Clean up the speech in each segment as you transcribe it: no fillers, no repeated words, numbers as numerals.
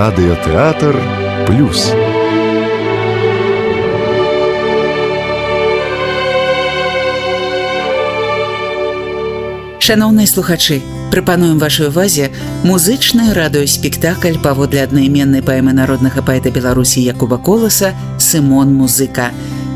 Радыётэатр плюс. Шановныя слухачы, прапануем вашай увазе музычны радыёспектакль паводле аднайменнай паэмы народнага паэта Беларусі Якуба Коласа «Сымон Музыка».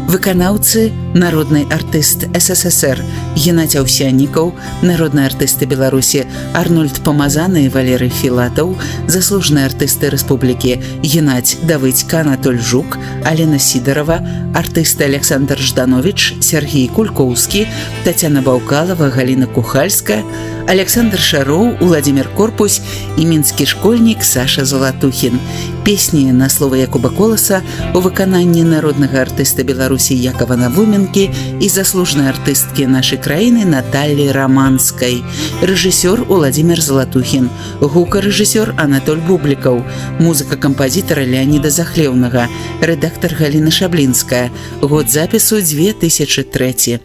Выканаўцы – народны артыст СССР Геннадзь Аўсяннікаў, народныя артысты Беларусі Арнольд Памазаны і Валерый Філатаў, заслужаныя артысты рэспублікі Геннадзь Давыдзька, Анатоль Жук, Алена Сідарова, артысты Александр Жданович, Сергей Кулькоўскі, Татьяна Баўкалава, Галіна Кухальская, Александр Шароў, Владимир Корпусь і мінскі школьнік Саша Залатухін. Песні на словы Якуба Коласа у выкананні народнага артыста Беларусі Якова Навуменкі і заслужанай артысткі нашай краіны Наталлі Раманскай. Рэжысёр Владимир Залатухін, гукарэжысёр Анатоль Бублікаў, музыка кампазітара Леаніда Захлеўнага, рэдактар Галіна Шаблінская. Год запісу 2003.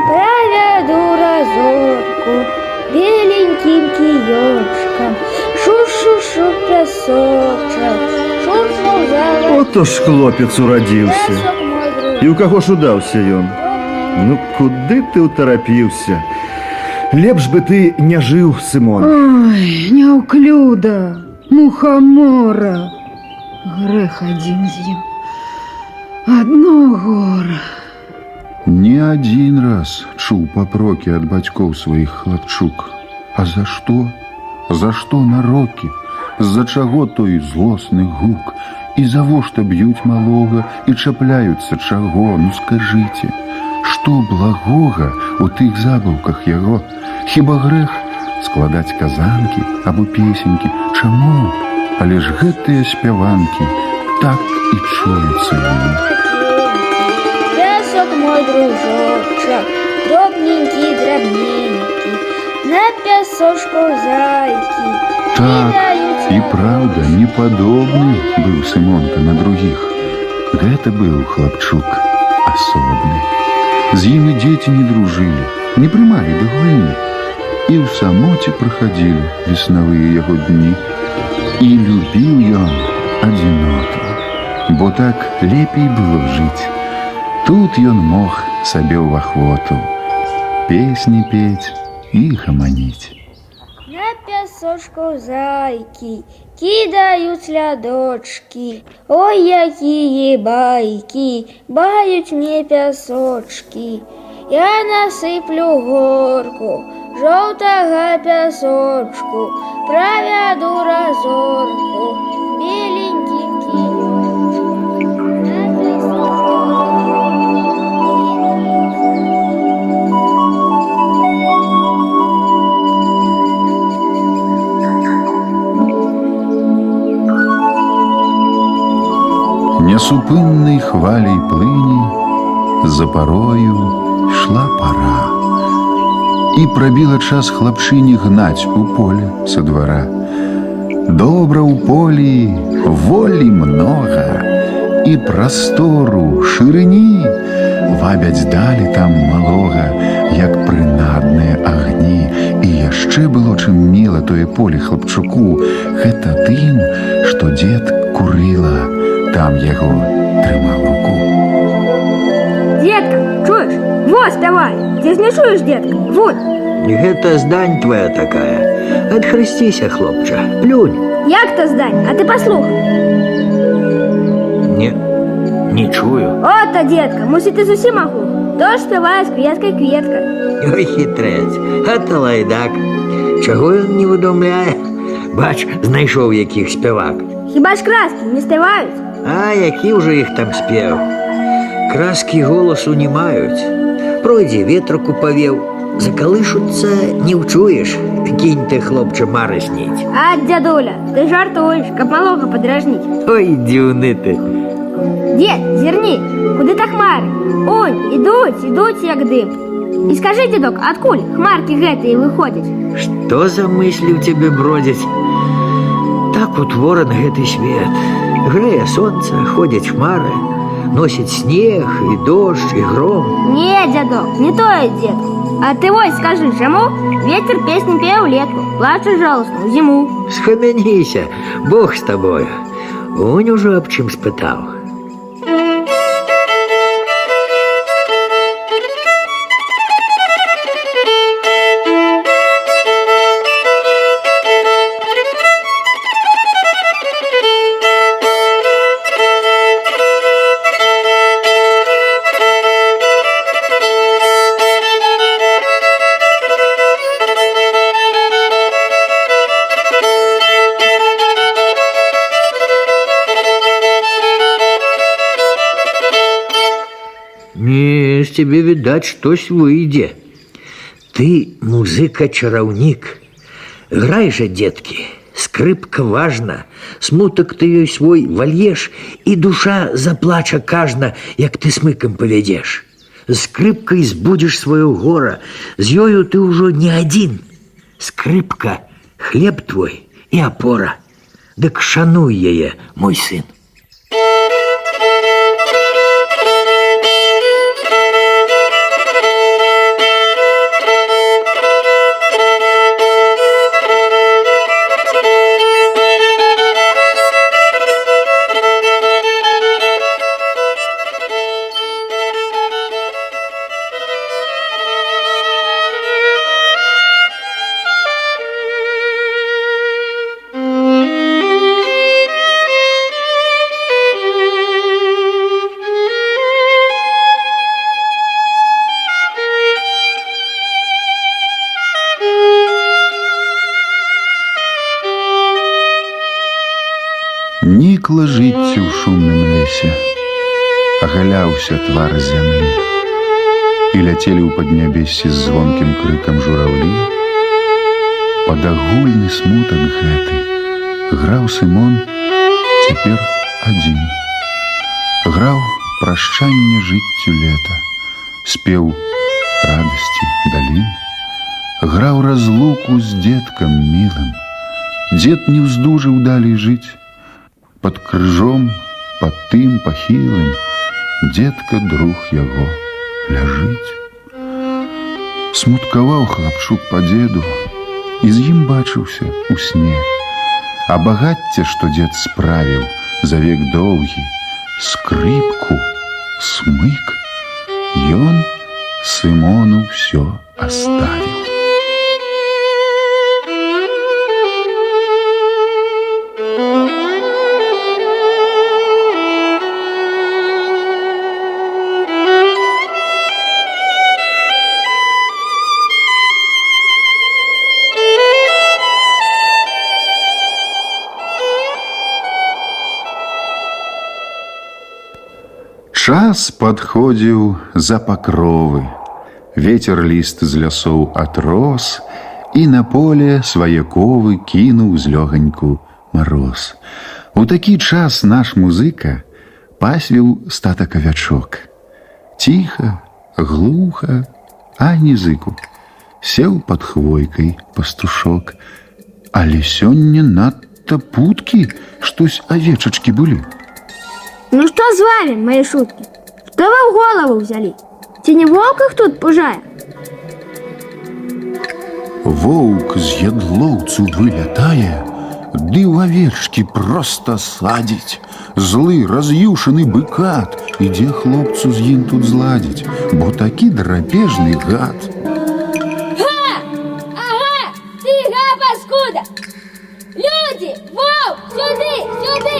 Проведу разорку беленьким киёчком, шу-шу-шу пясочек, шуршнул за... Ото ж хлопец урадзіўся. І ў каго ж удаўся ён? Ну, куды ты ўтарапіўся? Лепш бы ты не жыў, Сымон. Ой, няўклюда, мухамора. Грэх адзін з ім. Адно гора. Не адзін раз чуў папрокі ад бацькоў сваіх хлапчук. А за што? За што нарокі? З-за чаго той злосны гук? І завошта б'юць малога і чапляюцца чаго? Ну скажыце, што благога у тых забаўках яго? Хіба грэх складаць казанкі або песенькі? Чаму? Але ж гэтыя спяванкі так і чуюцца ім. Мой дружочек, дробненький, дробненький, на пясочку зайки. Так, і праўда, непадобны быў Сымонка на другіх. Гэта быў хлапчук асобны. З ім і дзеці не дружылі, не прымалі да гульні. І ў самоце праходзілі веснавыя яго дні. І любіў ён адзіноту, бо так лепей было жыць. Тут ён мог сабе ў ахвоту песні пець і гаманіць. На пясочку зайки кидаюць лядочки. Ой, якія байки баюць мне пясочки. Я насыплю горку жоўтага пясочку, правяду разорку беленьким кіёчком. Несупыннай хваляй плыні за парою шла пара. І прабіла час хлапчыні гнаць у поле са двара. Добра ў полі волі многа, і прастору шырыні вабяць далі там малога, як прынадныя агні. І яшчэ было чым мела тое поле хлапчуку. Гэта тым, што дзед курыла, там яго трымаў руку. Детка, чуешь? Вот, давай. Ты не чуешь, детка? Вот. Гэта здань твоя такая. Адхрысціся, хлопча, плюнь. Як то здань? А ты послухай. не чую. Ото, детка, мусить ты зусім оглух. Тож співає з кветкой. Ой, хитрець, а то лайдак. Чого він не видумляє? Бач, знайшов яких співак. Хіба ж краски не співають? А які вже їх там спів? Краски голосу не мають. Пройде ветроку повів, заколишуться, не вчуєш. Кинь ти, хлопче, мари сніть. А, дядуля, ти жартуєш, каб малого подражнить. Ой, дюни ти. Дід, зірні, куди та хмари? Он, ідуть, як дим. І скажи, дідок, откуль хмарки гэтые виходять? Что за мысли в тебе бродят? Так утворен гэты свет. Греє сонце, ходять хмари, носять снег, і дождь, і гром. Не, дядок, не то я, дед. А ты ось скажи, чому ветер песню пее влетку, плаче жалостно в зиму? Схаменися, Бог з тобою. Он уже об чим спитав. Не, з тебе, видать, штось вийде. Ты музыка-чараўнік. Грай же, детки, скрипка важна, смуток ты ёй свой вальеш, і душа заплача кажна, як ты смыкам павядзеш. Скрипкай збудзеш сваё гора, з ёю ты ўжо не адзін. Скрипка — хлеб твой і апора. Дык шануй яе, мой сын. Нікла жыццё ў шумным лесе, агаляўся твар зямлі, і ляцелі ў паднябессі з звонкім крыкам жураўлі. Пад агульны смутак гэты граў Сымон цяпер адзін. Граў прашчанне жыццю лета, спеў радасці далін, граў разлуку з дзеткам мілым. Дзед не ўздужыў далей жыць. Под крыжом, под тым пахілым, дзедка друг яго ляжыць. Смуткаваў хлапчук па дзеду і з ім бачыўся у сне. А багацце, што дзед справіў за век доўгі, скрыпку, смык, ён Сымону ўсё аставіў. Час падходзіў за пакровы. Вецер ліст з лясоў атрос, і на поле свае ковы кінуў злёганьку мароз. У такі час наш музыка пасвіў статак авячок. Ціха, глуха, ані зыку. Сеў пад хвойкай пастушок. Але сёння надта путкі штось авечачкі былі. Ну что с вами, мои шутки? Что вы в голову взяли? Те не волк их тут пужае? Воўк з ядлоўцу вылятае, ды ў авечкі проста садзіць. Злы, раз'юшаны быкат ідзе хлопцу з ім тут зладзіць, бо такі драпежны гад. Га! Ага! Ты га, паскуда! Люди! Воу! Сюды! Сюды!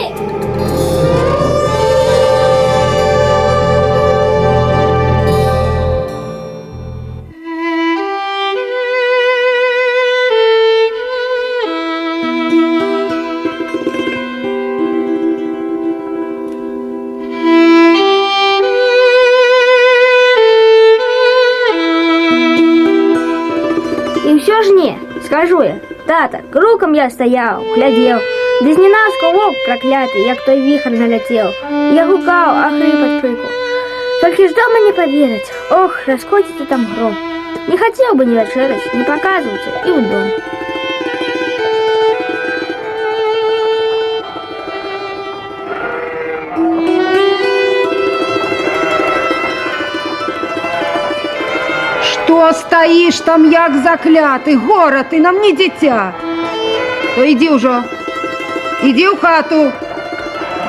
Скажу я, тата, круком я стоял, глядел, да зненацка вовк проклятый, як той вихр налетел. Я гукал, а хрип отпрыгал. Только ж дома не поверить, ох, раскотится там гром. Не хотел бы ни вечерать, не показываться и в дом. Что стоишь там, як заклятый? Гора, ты нам не дитя. То иди уже, иди в хату.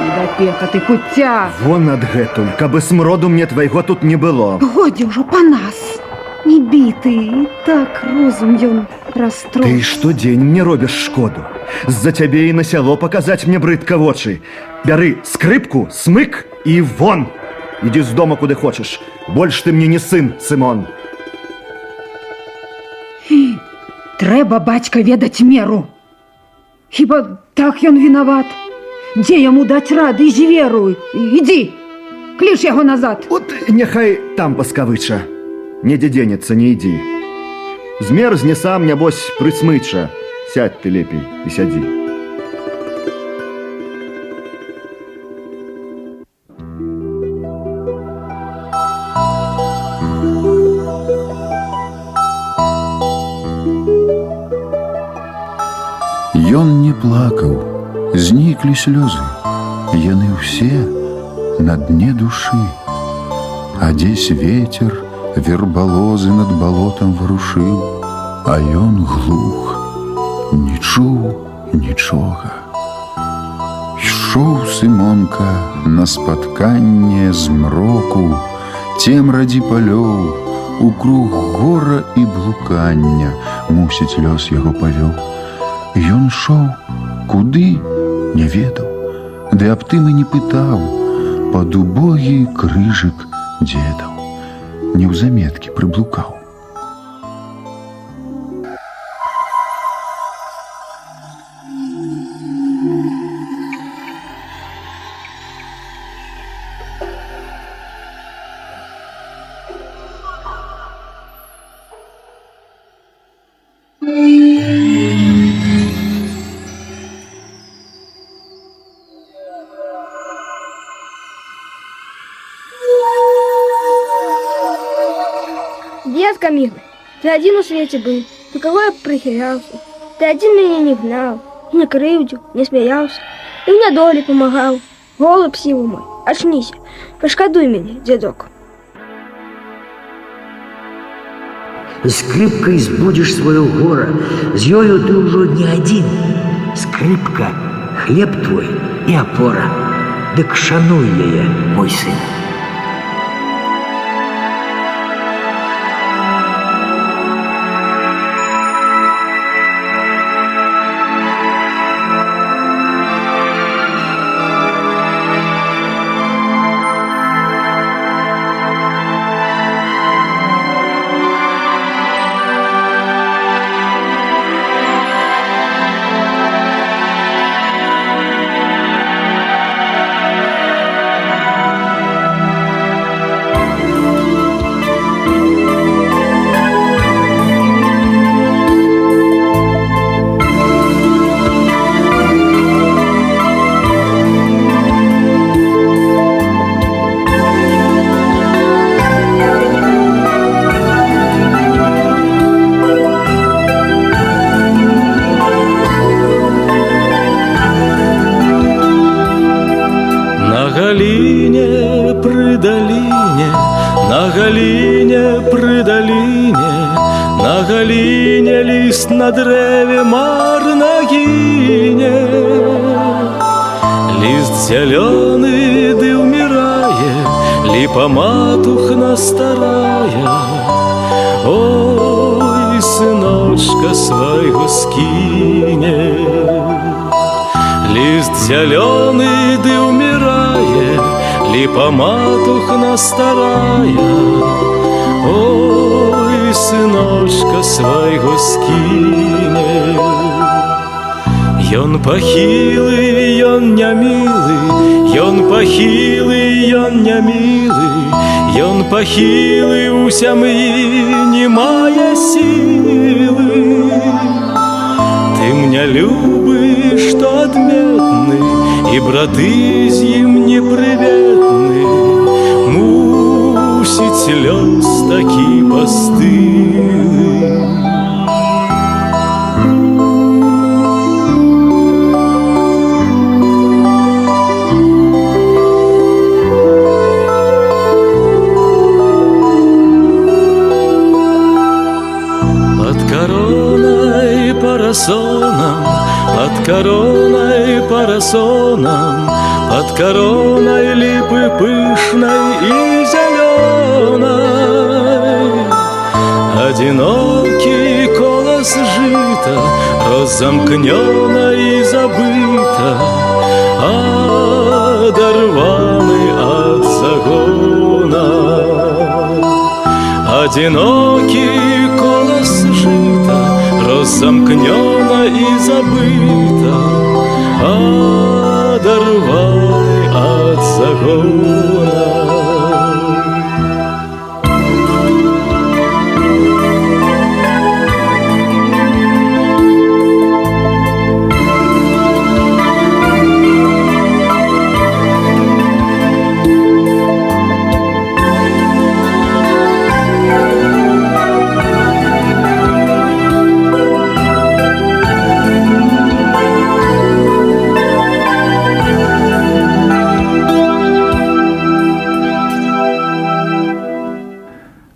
Недопека ты, куття. Вон адгэтуль, кабы смроду мне твайго тут не было. Годі ўжо па нас. Не біты, і так розум ён расстроіць. Ты штодзень мне робіш шкоду. З-за цябе і на сяло паказаць мне брыдка вочы. Бяры скрыпку, смык і вон. Ідзі з дома куды хочаш. Больш ты мне не сын, Сымон. Трэба, бацька, ведаць меру. Хіба так ён вінават? Дзе яму даць рады, зверуй. Ідзі, кліш яго назад. От няхай там паскавыча. Недзе денецца, не ідзі. Змерзне сам, нябось, прысмыча. Сядь ты лепей і сядзі. Ён не плакаў, зніклі слёзы, яны ўсе на дне душы. А дзесь ветер вербалозы над балотам варушыў, а ён глух, не чуў нічога. Ішоў Сымонка на спатканне змроку, цемрадзі палёў, у круг гора і блукання, мусіць, лёс яго павёў. Ён шоў, куды, не ведаў, ды аб тым і не пытаў, пад убогі крыжык дзедаў, неўзаметкі прыблукаў. Детка милый, ты один у свете был, на кого я прихилялся. Ты один меня не гнал, не крывдил, не смеялся, и мне доли помогал. Голубь силу мой, очнись, пошкодуй меня, дедок. Скрипкой збудзіш сваё гора, з ёю ты ўжо не адзін. Скрипка, хлеб твой і апора. Дык шануй яе, мой сын. На галіне ліст на дрэве марна гіне. Ліст зялёны ды ўмірае, ліпа матухна старая. Ой, сыночка свайго скіне. Ліст зялёны ды ўмірае, ліпа матухна старая. Ой, сыночка свайго скіне. Ён пахілы, ён нямілы, ён пахілы, ён нямілы, ён пахілы, у сям'і не мае сілы. Ты мне любишь, что отметны, и браты з ім неприветны. Мусить лёс таки постылый. Под короной парасоном, под короной липы пышной и зеленой. Одинокий колос жита, разомкнено и забыто, одорванный от загона. Одинокий колос жита, разомкнено и забыто, одорванный от загона.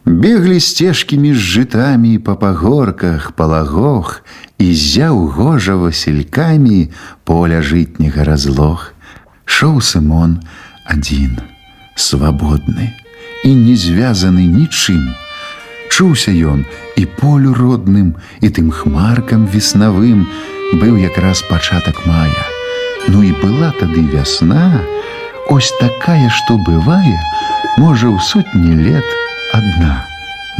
Беглі сцежкі між жытамі па пагорках, па лагох, і зяў гожа васількамі поля жытняга разлог. Шоў Сымон адзін, свабодны і не звязаны нічым. Чуўся ён і полю родным, і тым хмаркам веснавым. Быў якраз пачатак мая. Ну і была тады вясна, ось такая, што бывае, можа, ў сотні лет адна.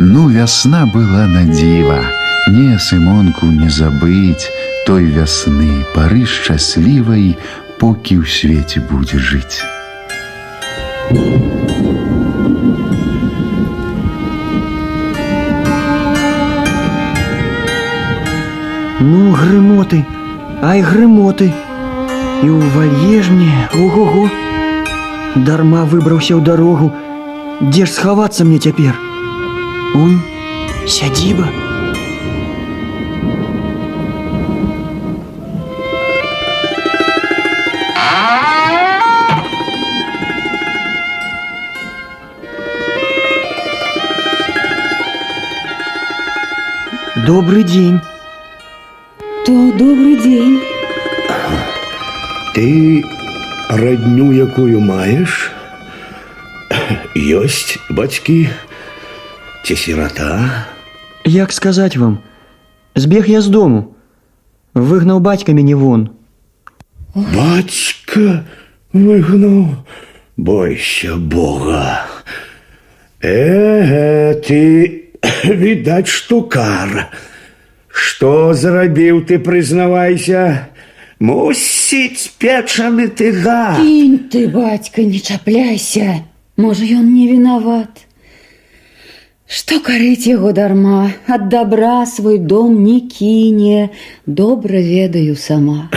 Ну, вясна была на дзіва. Не, Сымонку, не забыць той вясны, пары шчаслівай, покі ў свеце будзе жыць. Ну, грымоты, ай, грымоты. І ўвалье ж мне, ого-го. Дарма выбраўся ў дарогу. Дзе ж схавацца мне цяпер? Унь, сядзіба. Добрый день. То добрый день. Ты родню якую маешь? Ёсць бацькі? Ці сирота? Як сказать вам? Збег я з дому. Выгнаў бацька мяне вон. Бацька выгнаў? Бойся Бога. Ты, відаць, штукар. Што зрабіў ты, прызнавайся? Мусіць, печаны ты гад. Кинь ты, бацька, не чапляйся. Можа, ён не виноват. Што карыць яго дарма, ад добра свой дом не кіне, добра ведаю сама.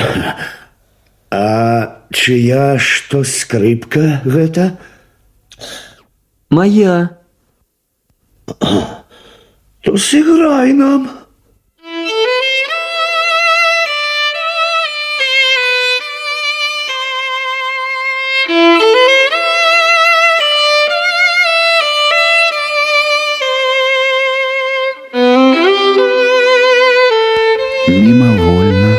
А чыя што скрыпка гэта? Моя. То сыграй нам. Мімавольна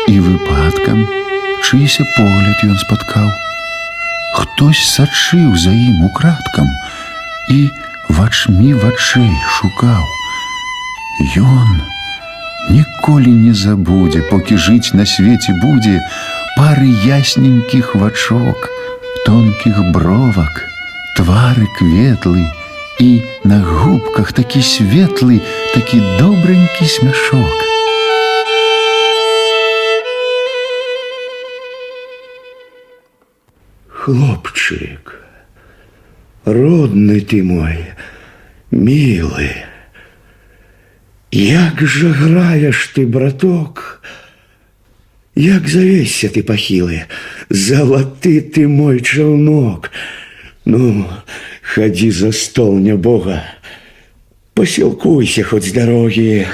і выпадкам чыйся погляд ён спаткаў. Хтось сачыў за ім украдкам і вачмі вачэй шукаў. Ён ніколі не забудзе, покі жыць на свеце будзе, пары ясненькіх вачок, тонкіх бровак, твары кветлы і на губках такі светлы, такі добренькі смяшок. Хлопчик, родный ты мой, милый, Як жа граеш ты, браток? Як завесься ты пахілы, залаты ты мой чаўнок. Ну, хадзі за стол, нябога, пасілкуйся хоць з дарогі.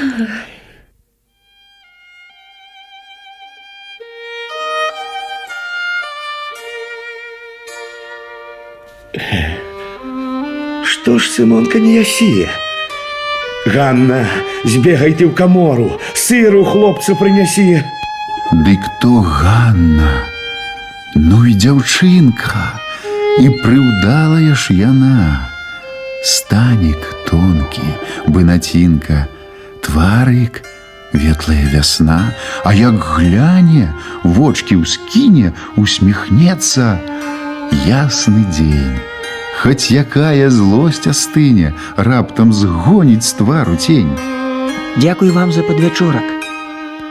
Што ж, Сымонка, не ясі? Ганна, збегай ты ў камору, сыру хлопцу прынясі. Дык то Ганна, ну і дзяўчынка, і прыўдалая ж яна. Станік тонкі, бынацінка, тварык, ветлая вясна, а як гляне, вочкі ўскіне, усміхнецца. Ясны дзень, хоць якая злосць астыне, раптам згоніць з твару тень. Дякую вам за падвячорак.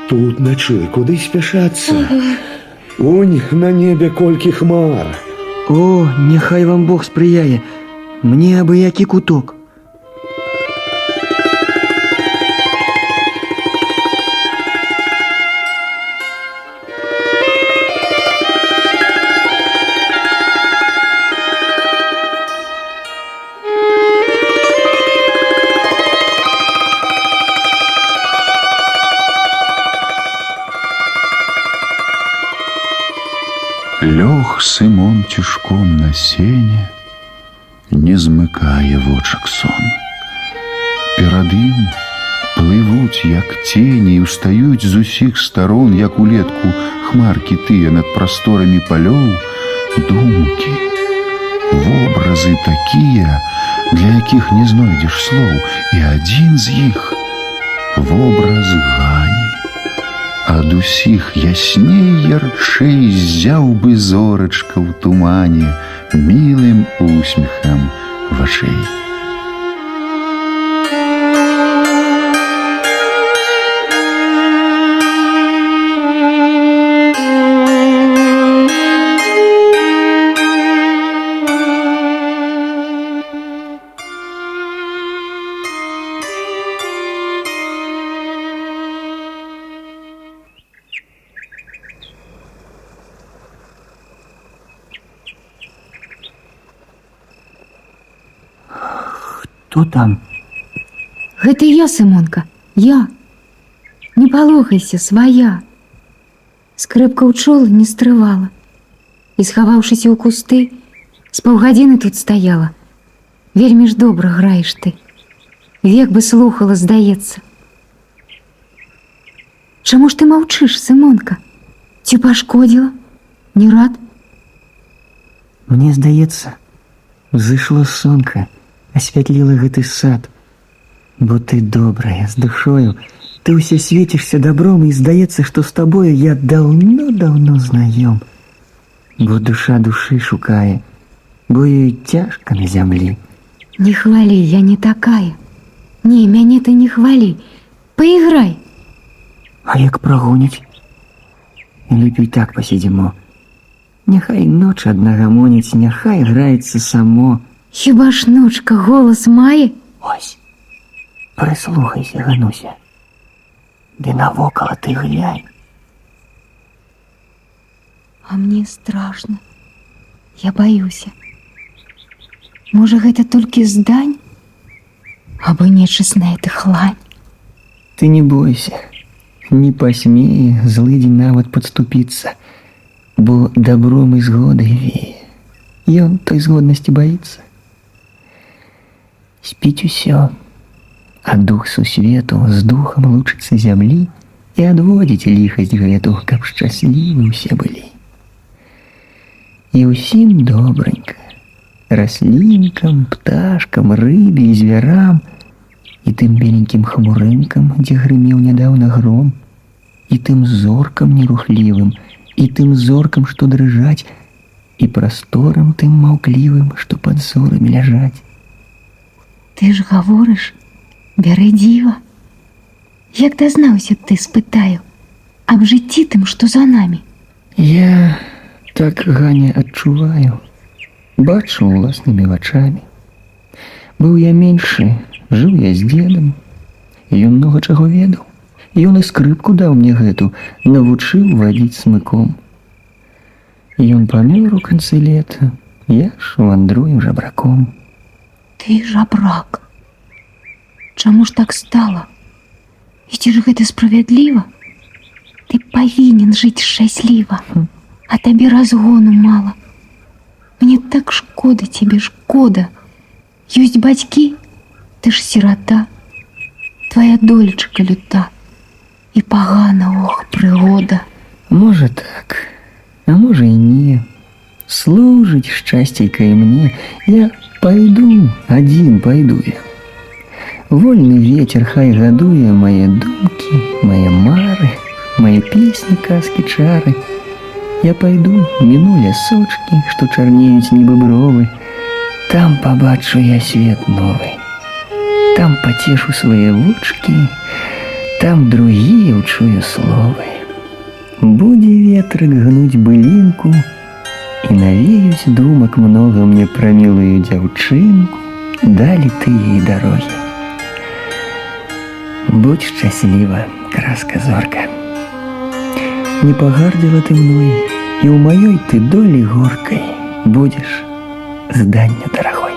Тут начуй, куды спяшацца? Унь на небе колькі хмар. О, няхай вам Бог спрыяе. Мне абы-які куток. Лёг Сымон цішком на сене, не змыкае вочак сон. Перад ім плывуць, як цені, і ўстаюць з усіх старон, як улетку хмаркі тыя над прасторамі палёў, думкі, вобразы такія, для якіх не знойдзеш слоў, і адзін з іх вобраз Гані. Ад усіх ясней ярчэй ззяў бы зорачка ў тумане мілым усміхам вачэй. Хто там? Гэта я, Сымонка, я. Не палохайся, свая. Скрыпка ўчула, не стрывала. І, схаваўшыся ў кусты, з паўгадзіны тут стаяла. Вельмі ж добра граеш ты. Век бы слухала, здаецца. Чаму ж ты маўчыш, Сымонка? Ці пашкодзіла? Не рад? Мне здаецца, зышло сонка, асвятліла гэты сад. Бо ты добрая, з душою, ты ўсе свецішся добром, і здаецца, што з табою я даўно-даўно знаём. Бо душа душы шукае, бо ёй цяжка на зямлі. Не хвалі, я не такая. Не, мяне ты не хвалі. Паіграй. А як прагоніць? Лепей так пасидзімо. Няхай ноч адна гамоніць, няхай граецца само. Хіба ж ночка голас мае? Ось, прыслухайся, Гануся. Ды навокала ты глянь. А мне страшно. Я баюся. Можа, гэта толькі здань? Або нечысная ты хлань. Ты не бойся. Не посмее злыдзень нават подступиться, бо добром и згодой вее. Ён той згодности боится. Спить усё, а дух сусвету с духом лучится земли и отводить лихость гэту, каб счастливы усе были. И усім добренько, рослинкам, пташкам, рыбе и зверам, и тым беленьким хмурынкам, где грымеў нядаўна гром, и тым зоркам нерухливым, и тым зоркам, что дрыжаць, и просторам тым маўклівым, что под зорами ляжаць. Ты ж гаворыш, бяры дзіва. Як дазнаўся ты, спытаю, аб жыцці тым, што за намі? Я так, Ганя, адчуваю, бачу уласнымі вачамі. Быў я меншы, жыў я з дзедам, Ён многа чаго ведаў. Ён і скрыпку даў мне гэту, навучыў вадзіць смыком. Ён памёр у канцы лета, я ж вандрую жабраком. Ты жабрак. Чаму ж так стала? І ці ж гэта справядліва? Ты павінен жыць шчасліва, а табе разгону мала. Мне так шкода тебе, шкода. Ёсць бацькі, ты ж сірата. Твоя долечка люта. І пагана, ох, прыгода. Можа так, а можа і не. Служыць шчасцейка і мне. Я пайду, адзін пайду я. Вольны ветер хай гадуе мае думкі, мае мары, мае песні, казкі, чары. Я пайду, міну лясочкі, што чарнеюць нібы бровы. Там пабачу я свет новы. Там пацешу свае вочкі, там другія ўчую словы. Будзе ветрык гнуць былінку, і навеюць думак многа мне пра мілую дзяўчынку, далі тыя і дарогі. Будь шчасліва, краска зорка. Не пагардзіла ты мной, і ў маёй ты долі горкай будзеш зданню дарагой.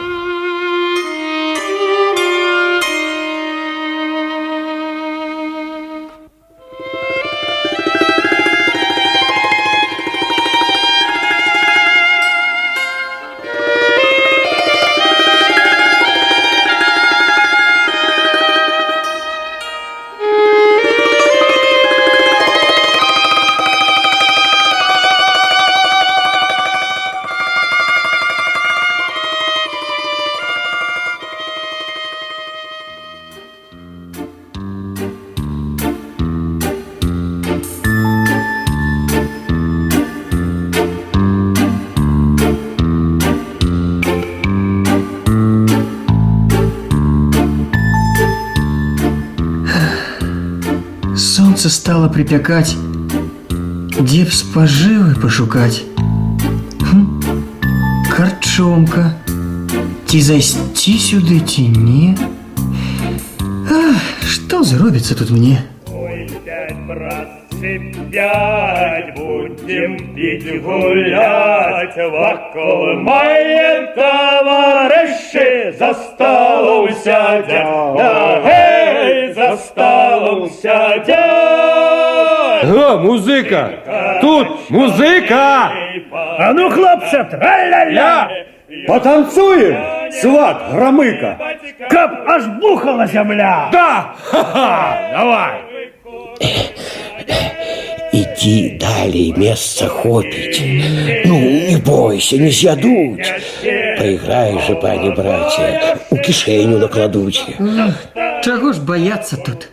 Солнце стало припекать, где б споживы пошукать. Карчомка, ті зайсці сюды, ті не. Что зробіцца тут мне? Ой, пять, братцы, пять, будем пить, гулять, вокруг мои товарищи за столом сядят, эй, за столом сядят. О, музыка! Тут музыка! А ну, хлопцы, тра-ля-ля! Потанцуем, сват Громыка! Каб аж бухала земля! Да! Ха-ха! Давай! Иди далее, место хопить. Ну, не бойся, не з'ядуть. Проиграешь же, пани братья, у кишеню накладуть. Чего ж бояться тут?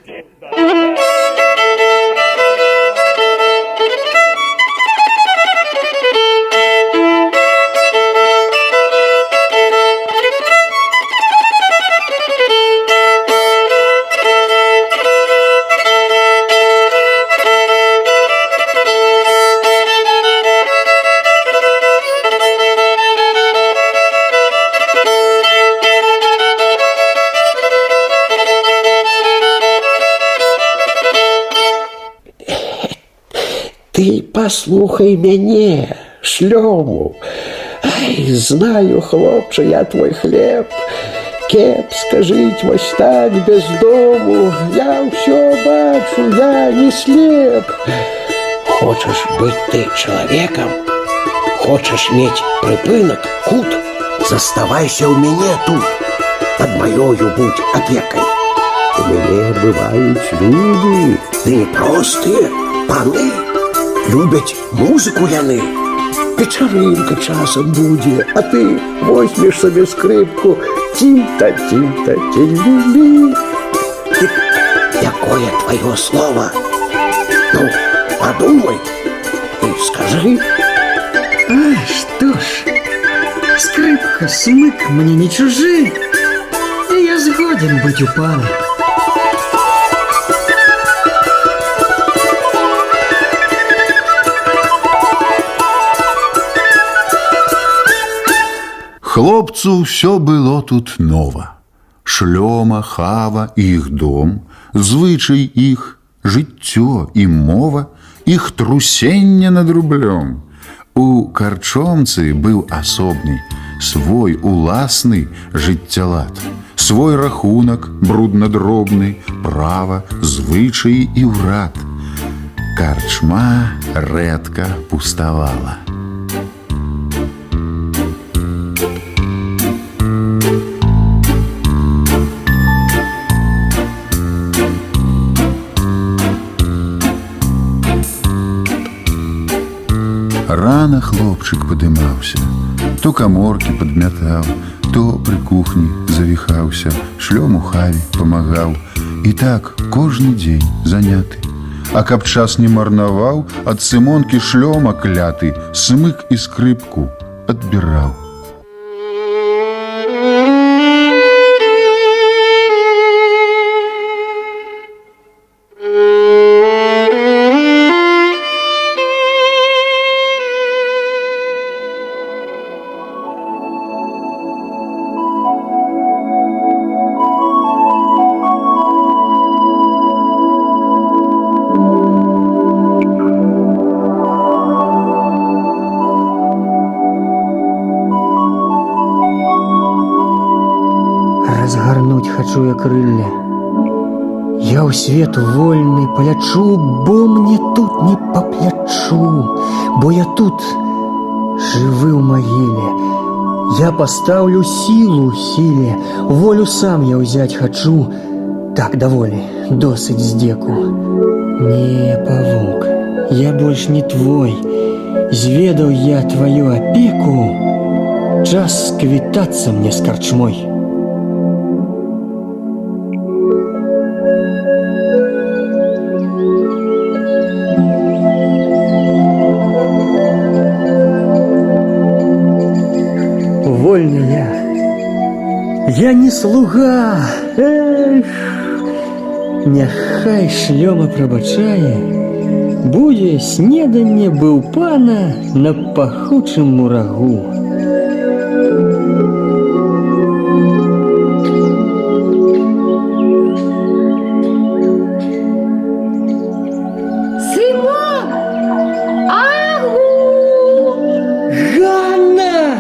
Ты послухай мяне, шлёму. Ай, знаю, хлопче, я твой хлеб. Кепска жить вось так без дому. Я все бачу, я не слеп. Хочешь быть ты человеком? Хочешь иметь припынок, кут? Заставайся у меня тут. Под моёю будь опекой. У меня бывают люди, да не простые, паны. Любять музыку яны. Вечеринка часом буде, а ты возьмешь себе скрипку. Тим-та, тим-та, тим-люби. Какое твое слово? Ну, подумай и скажи. Что ж, скрипка, смык мне не чужие, и я сгоден быть у пана. Хлопцу ўсё было тут нова. Шлёма, хава і іх дом, звычай іх, жыццё і мова, іх трусенне над рублём. У карчомцы быў асобны, свой уласны жыццялад, свой рахунак брудна-дробны, права, звычаі і ўрад. Карчма рэдка пуставала. Рано хлопчык падымаўся, то каморкі падмятаў, то пры кухні завіхаўся, шлёму хаве памагаў. І так кожны дзень заняты. А каб час не марнаваў, ад Сымонкі шлёма кляты смык і скрыпку адбіраў. Разгарнуть хочу я крылья. Я у свет вольный полячу, бо мне тут не по плячу, бо я тут живы в могиле. Я поставлю силу силе, волю сам я взять хочу. Так, доволі, досыть здеку. Не, павук, я больше не твой. Зведал я твою опеку. Час сквитаться мне с корчмой. Вольный я не слуга. Эх, няхай шлёма прабачае, будзе снеданне быў пана на пахучым мурагу. Сымон! Агу! Ганна!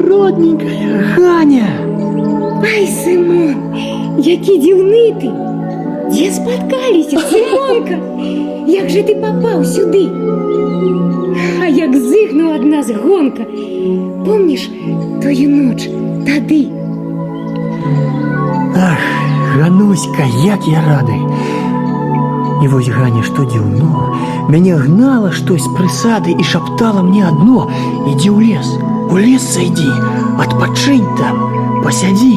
Родненькая Ганя! Ай, Сымон, які дзіўны ты! Дзе спаткаліся, Сымонка? Як же ты папаў сюды? А як зыгнуў ад нас гонка! Помніш тую ноч тады? Ах, Гануська, як я рады! І вось Ганя, што дзіўно, мяне гнала штось з прысады і шаптала мне адно: ідзі ў лес зайдзі, адпачынь там, пасядзі.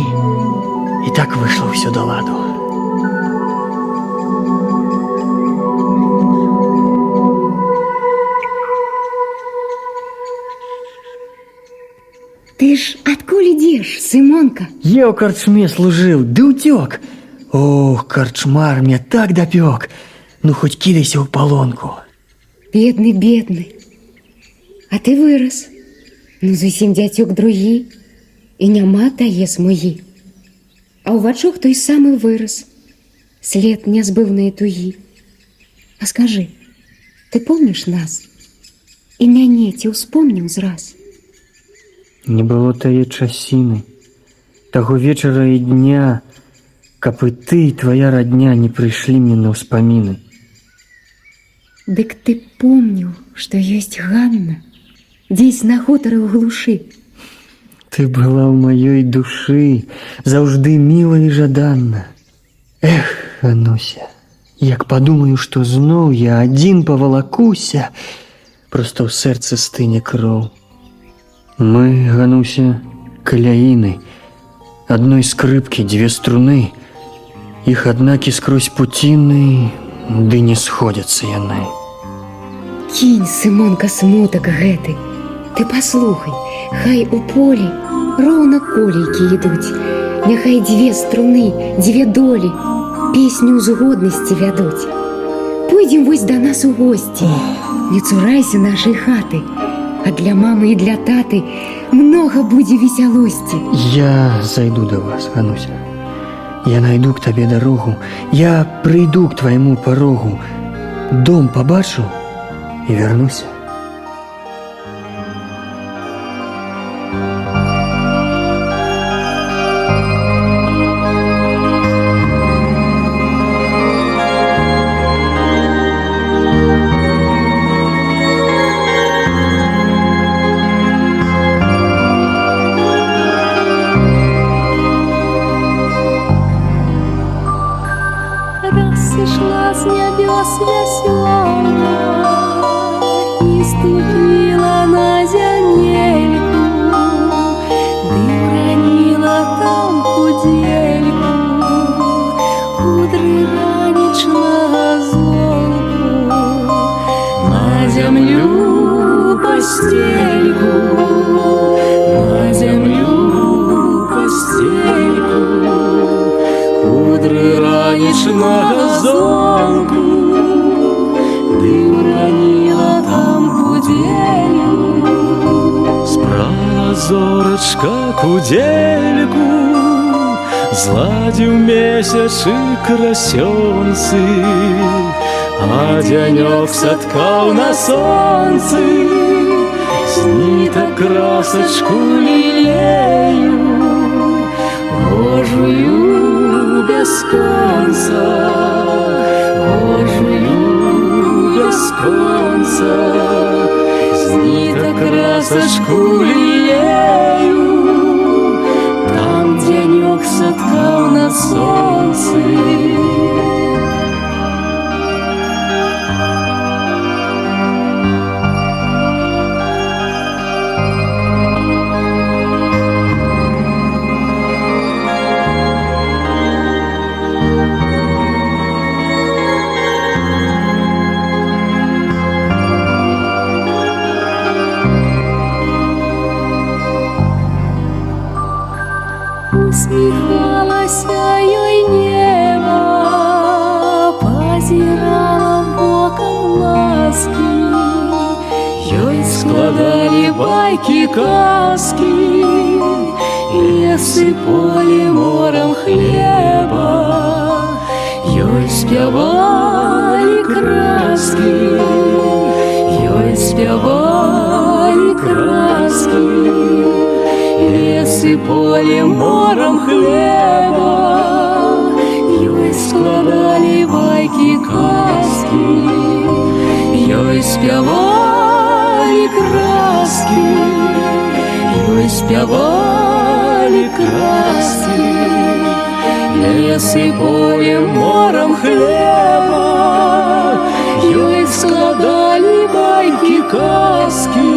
І так выйшла ўсё да ладу. Ты ж адкуль ідзеш, Сымонка? Я ў карчме служыў, ды ўцёк. Ох, карчмар мне так дапёк. Ну, хоць кідайся ў палонку. Бедны, бедны. А ты вырас. Ну, зусім дзяцюк другі. І няма тае смугі. А ў вачах той самы вырас. След нязбыўнай тугі. А скажы, ты помніш нас? І мяне ці ўспомніў зраз? Не было тае часіны, таго вечара і дня, каб і ты і твая радня не прыйшлі мне на ўспаміны. Дык ты помніў, што ёсць Ганна, дзесь на хутары ў глушы. Ты была ў маёй душы, заўжды міла і жаданна. Эх, Гануся, як падумаю, што зноў я адзін павалакуся, проста ў сэрцы стыне кроў. Мы, Гануся, каляіны, адной скрыпкі дзве струны, іх аднакі скрозь пуціны, ды не сходзяцца яны. Кінь, Сымонка, смутак гэты. Ты паслухай, хай у полі роўна колейкі ідуць. Няхай дзве струны, дзве долі песню згоднасці вядуць. Пойдзем вось да нас у госці. Не цурайся нашай хаты. А для мамы и для таты много будет веселости. Я зайду до вас, Гануся. Я найду к тебе дорогу. Я приду к твоему порогу. Дом побачу и вернусь. Сошла с небес веселка и ступила на земельку, да уронила там кудельку, кудры ранечного золку, на землю постельку, на землю постельку, кудры ранечного золку, ты уронила там кудельку. Спрала зорочка кудельку, зладив месяц и красенцы, а денек соткал на солнце, с ниток красочку лилею, Божию без конца, Божию без конца, с ниток красочку лилею, там денек соткал на солнце. Усміхалася ёй небо, позирала боком ласки, ёй складали байки, казки, лесы, поле, морем хлеба, ёй спявали краски, ёй спявали краски. Лесы, поле, морем хлеба, ёй складали байки, казки, ёй спявали краски, ёй спявали краски. Лесы, поле, морем хлеба, ёй складали байки, казки.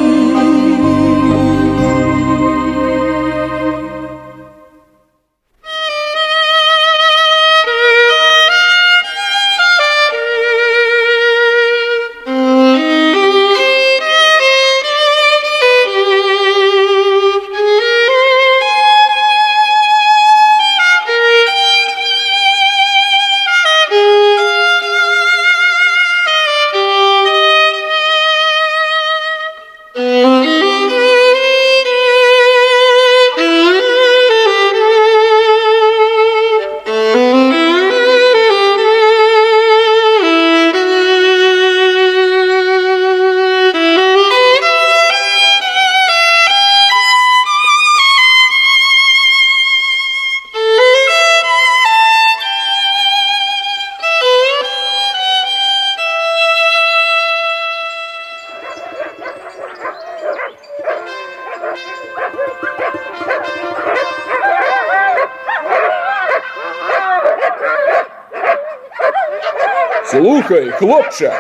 Слухай, хлопче,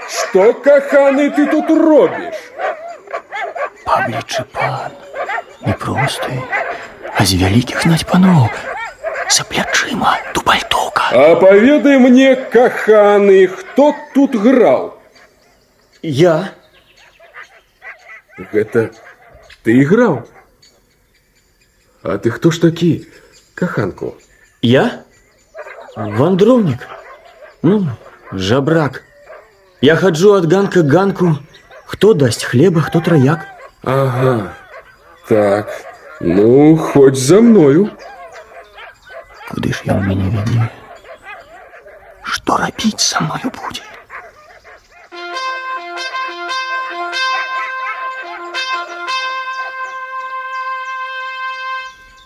що, коханий, ти тут робиш? Паблічы пан, не просты, а з вялікіх знаць паноў, за плячыма дубальтоўка. А поведай мне, коханый, хто тут граў? Я? Гэта ты граў? А ты хто ж такі, каханку? Я? Вандроўнік. Жабрак. Я хаджу ад ганка к ганку. Хто дасць хлеба, хто траяк. Ага. Так, ну, хоть за мною. Куды ж ён мяне вядзе? Што рабіць са мною будзе?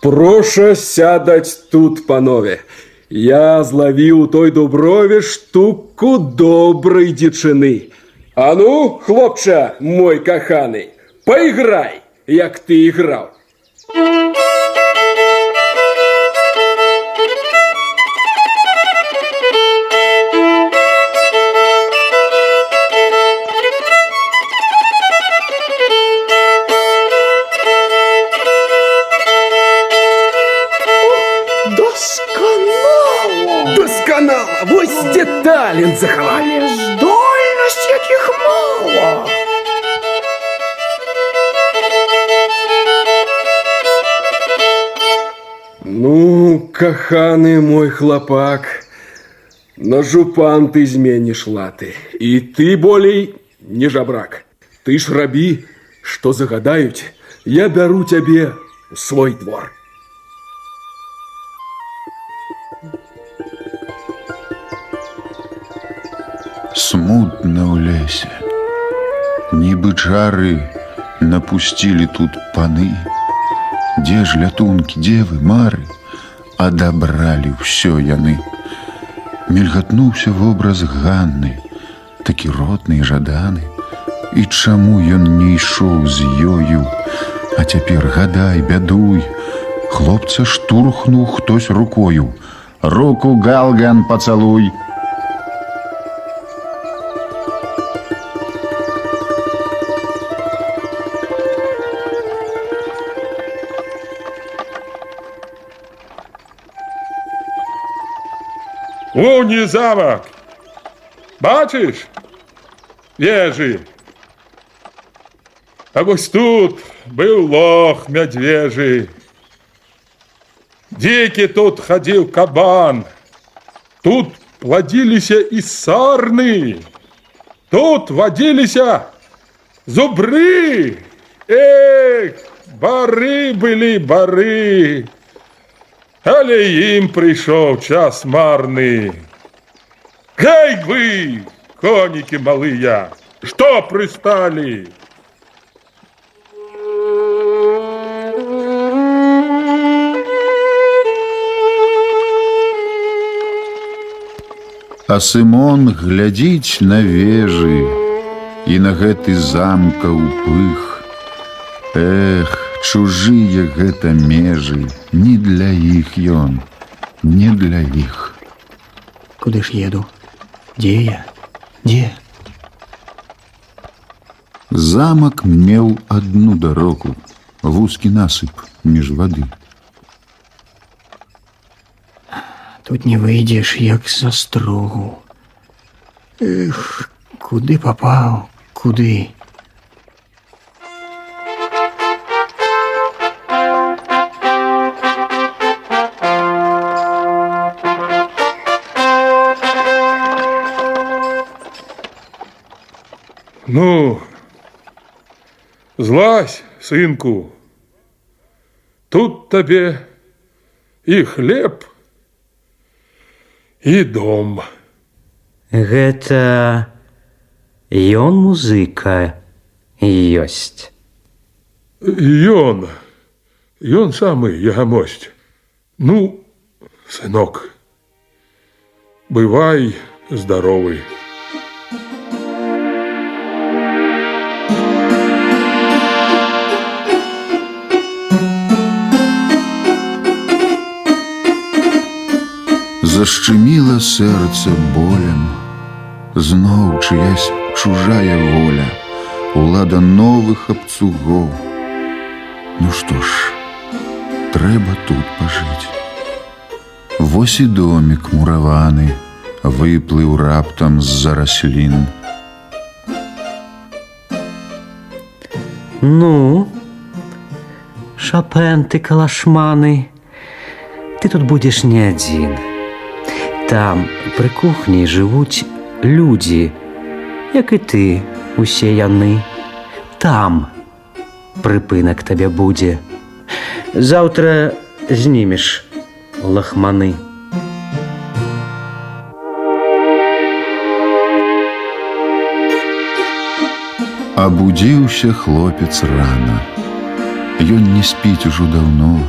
Проша сядать тут, панове. Я зловіў у той дуброве штуку доброй дичины. А ну, хлопча, мой каханы, поиграй, як ты играл. Досконало! Вось де талент захавалі. Але здольнасць якіх мала. Ну, каханы мой хлопак, на жупан ты зменіш латы. І ты болей не жабрак. Ты ж рабі, што загадаюць, я бяру цябе ў свой двор. Смутно ў лесе, нібы чары напусцілі тут паны. Дзе ж лятункі, дзевы, мары, адабралі ўсё яны. Мільгатнуўся вобраз Ганны, такі родны і жаданы. І чаму ён не ішоў з ёю, а цяпер гадай, бядуй. Хлопца штурхнуў хтось рукою. Руку, Галган, пацалуй. Лунний замок. Бачиш? Вежи. А вось тут был лох медвежий. Дикий тут ходил кабан. Тут плодилися и сарны. Тут водилися зубры. Эх, бары были бары. Але им пришел час марный. Гей вы, коники малые, что пристали? А Сымон глядзіць на вежы і на гэты замкаў пых. Эх, чужыя гэта межы, не для іх ён, не для іх. Куды ж еду? Дзе я? Дзе? Замак меў адну дарогу, вузкі насып між вады. Тут не выйдзеш, як з астрогу. Эх, куды папаў, куды? Ну, злазь, сынку. Тут табе и хлеб, и дом. Гэта ён музыка ёсць. Ён самый ягамость. Ну, сынок, бывай здоровый. Зашчыміла сэрца болем, зноў чыясь чужая воля, улада новых абцугоў. Ну што ж, трэба тут пажыць. Вось і домік мураваны выплыў раптам з-за раслін. Ну, Шопен ты калашманы, ты тут будзеш не адзін. Там, пры кухні, жывуць людзі, як і ты, усе яны. Там, прыпынак табе будзе. Заўтра знімеш лахманы. Абудзіўся хлопец рана. Ён не спіць ужо даўно.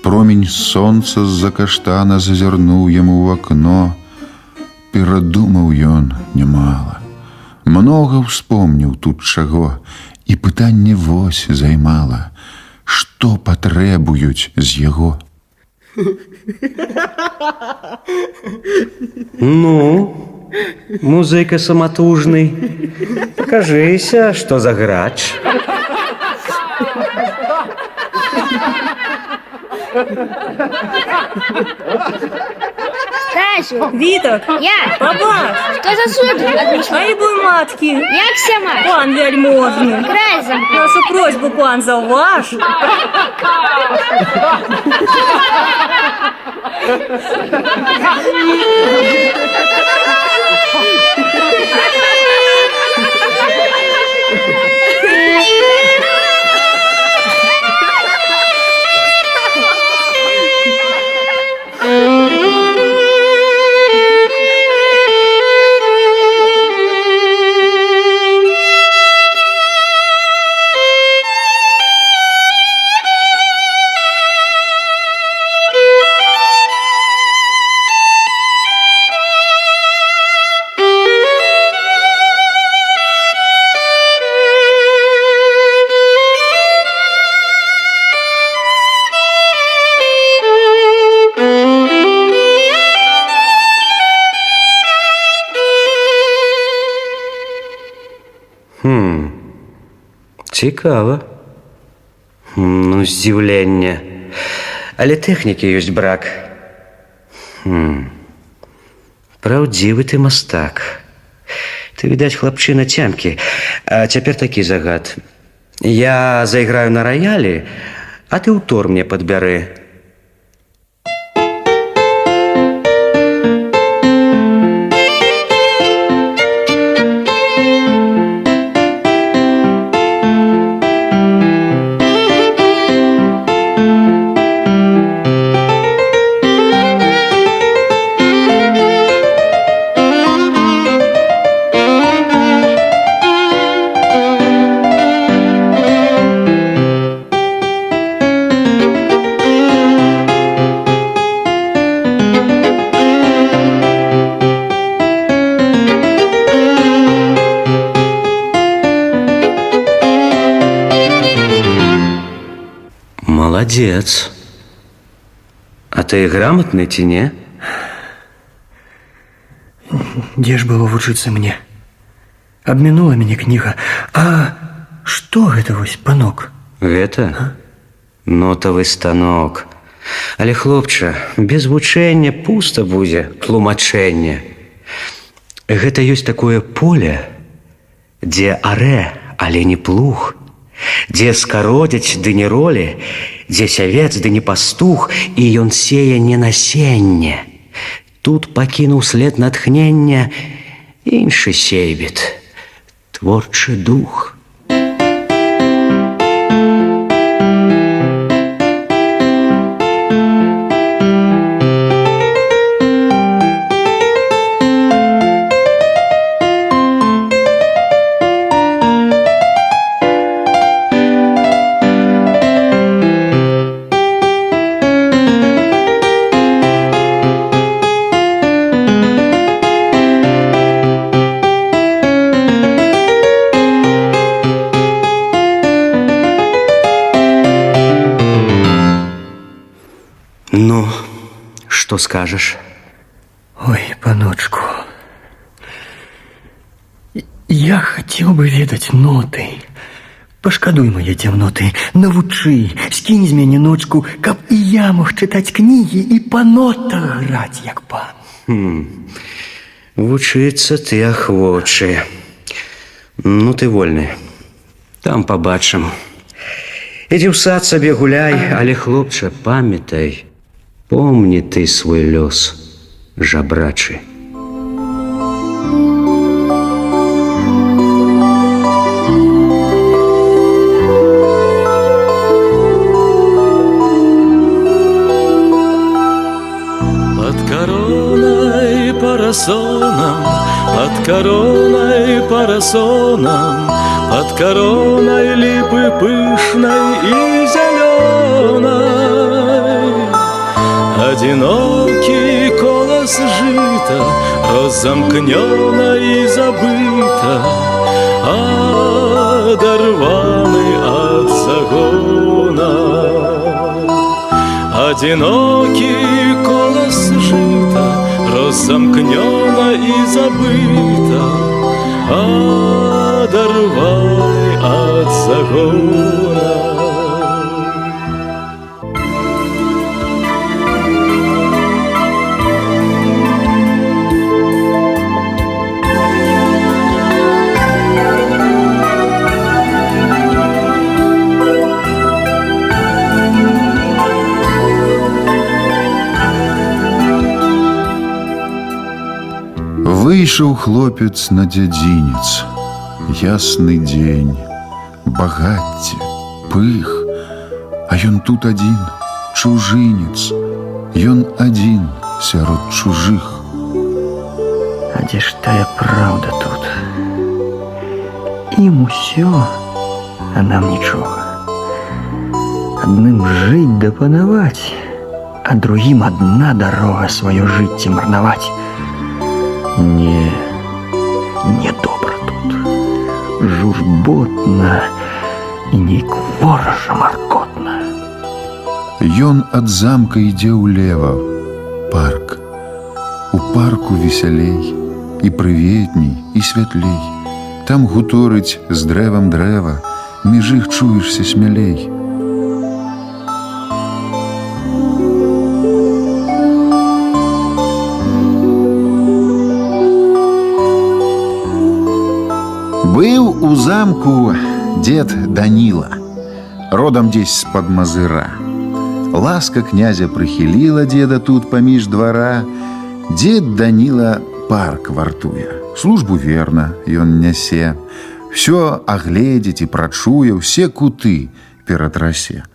Промень сонца з-за каштана зазірнуў яму ў акно. Перадумаў ён нямала. Многа ўспомніў тут чаго, і пытанне вось займала: што патребуюць з яго? Ну, музыка саматужны, пакажыся, што за грач. Стасю, Віток, я, побач, что за суд отмечу? ай бой маткі, Як сама? пан вельможны. Край замкнув. Нашу просьбу пан заўваж. Цікава. Ну, здзіўленне. Але тэхнікі ёсць брак. Праўдзівы ты мастак. Ты, відаць, хлапчына цямкі. А цяпер такі загад. Я зайграю на раялі, а ты ўтор мне падбяры. Молодец. А ты грамотный ці не? Дзе ж было вучыцца мне? Абмінула мяне кніга. А што гэта вось, панок? Гэта? Нотавы станок. Але, хлопча, без вучэння пуста будзе тлумачэнне. Гэта ёсць такое поле, дзе арэ, але не плуг, дзе скародзяць ды не ролі, дзе сявец ды не пастух, і ён сее не насенне. Тут пакінуў след натхнення іншы сейбіт, творчы дух. Ну, что скажешь? Ой, паночку, я хотел бы ведаць ноты. Пашкадуй мае цямноты, навучы, скінь з мяне ночку, каб і я мог чытаць кнігі і па нотах граць, як пан. Вучыцца ты ахвочы. Ну, ты вольны. Там побачым. Ідзі ў сад сабе гуляй, але, хлопча, памятай, помні ты свой лёс, жабрачы. парасоном, под короной парасоном, под короной липы пышной и зеленой. Одинокий колос жита разомкнёно и забыто, одорванный от загона. Одинокий колос жита разомкнёно и забыто, одорванный от загона. Выйшаў хлопец на дзядзінец. Ясны дзень, багацце, пых, а ён тут адзін, чужынец. Ён адзін сярод чужых. А дзе ж тая праўда тут? Ім усё, а нам нічога. Адным жыць да панаваць, а другім адна дарога сваё жыцце марнаваць. Не, не добра тут. Журботна і нейк ворожа маркотна. Ён ад замка ідзе ўлева. Парк. У парку весялей, і прыветней, і святлей. Там гуторыць з дрэвам дрэва, між іх чуешся смялей. Быў у замку дед Данила, родам дзесь з-пад Мазыра. Ласка князя прыхіліла деда тут паміж двара. Дед Данила парк вартуе, службу верна ён нясе, всё агледзіць і прачуе, ўсе куты ператрасе.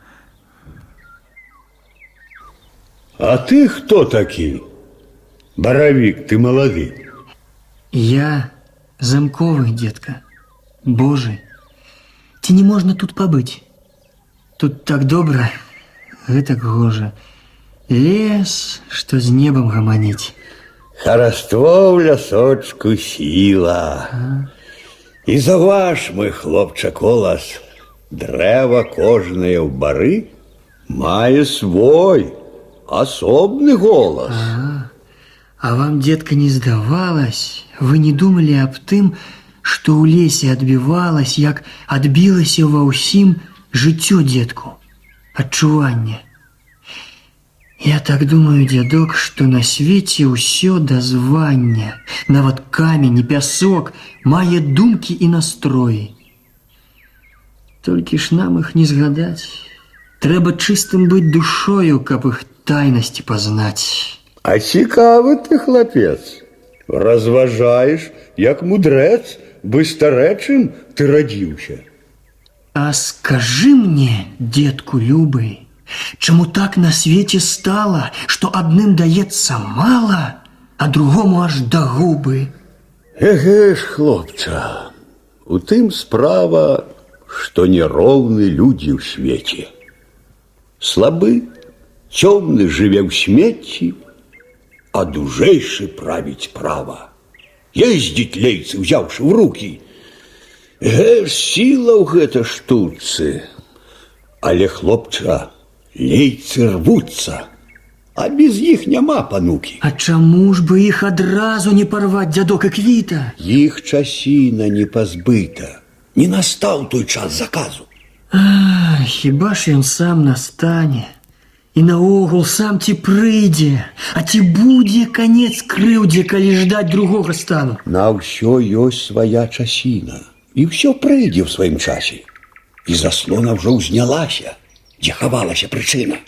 А ты хто такі? Баравік, ты малады. Я замковый, детка. Боже, ці не можна тут пабыць? Тут так добра, гэтак гожа. Лес, што з небам гаманіць. Хараство ў лясочку сіла. І заўваж, мой хлопча колас, дрэва кожнае ў бары мае свой асобны голас. А вам, детка, не здавалась, вы не думали аб тым, што ў лесе адбівалась, як адбілася ва ўсім жыццё, детку, адчуванне. Я так думаю, дзядок, што на свеце ўсё да звання, нават камень і пясок мае думкі і настроі. Толькі ж нам іх не згадаць. Трэба чыстым быць душою, каб іх тайнасці пазнаць. А цікавы ты, хлапец, разважаеш, як мудрэц, бы старэчым ты радзіўся. А скажы мне, детку любы, чаму так на свеце стала, што адным даецца мала, а другому аж да губы? Эгэ ж, хлопча, у тым справа, што нероўны людзі ў свеце. Слабы, цёмны жыве ў смецці, а дужэйшы правіць права. Ездзіць лейцы, ўзяўшы ў рукі. Ж сіла ў гэта штуцы. Але, хлопча, лейцы рвуцца, а без іх няма панукі. А чаму ж бы іх адразу не парваць, дзядок, і квіта? Іх часіна не пазбыта. Не настаў той час заказу. Хіба ж ён сам настане? І наогул сам ці прыйдзе, а ці будзе канец крыўдзе, калі ждаць другога стану? На ўсё ёсць свая часіна, і ўсё прыйдзе ў сваім часе. І заслона ўжо ўзнялася, дзе хавалася прычына.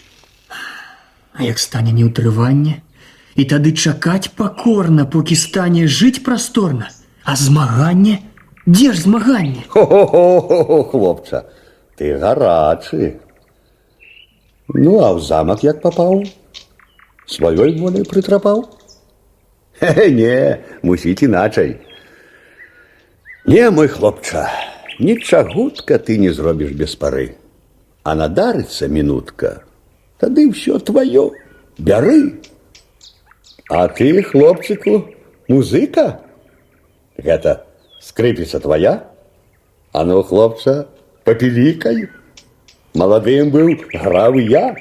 А як стане неўтрыванне? І тады чакаць пакорна, покі стане жыць прасторна. А змаганне? Дзе ж змаганне? Хо-хо-хо, хлопча, ты гарачы. Ну, а ў замак як папаў? Сваёй волей прытрапаў? Не, мусіць іначай. Не, мой хлопча, нічагутка ты не зробіш без пары. А надарыцца мінутка, тады ўсё тваё. Бяры. А ты, хлопчыку, музыка? Гэта скрыпіца твоя? А ну, хлопца, попелікай. Маладым быў, граў і я.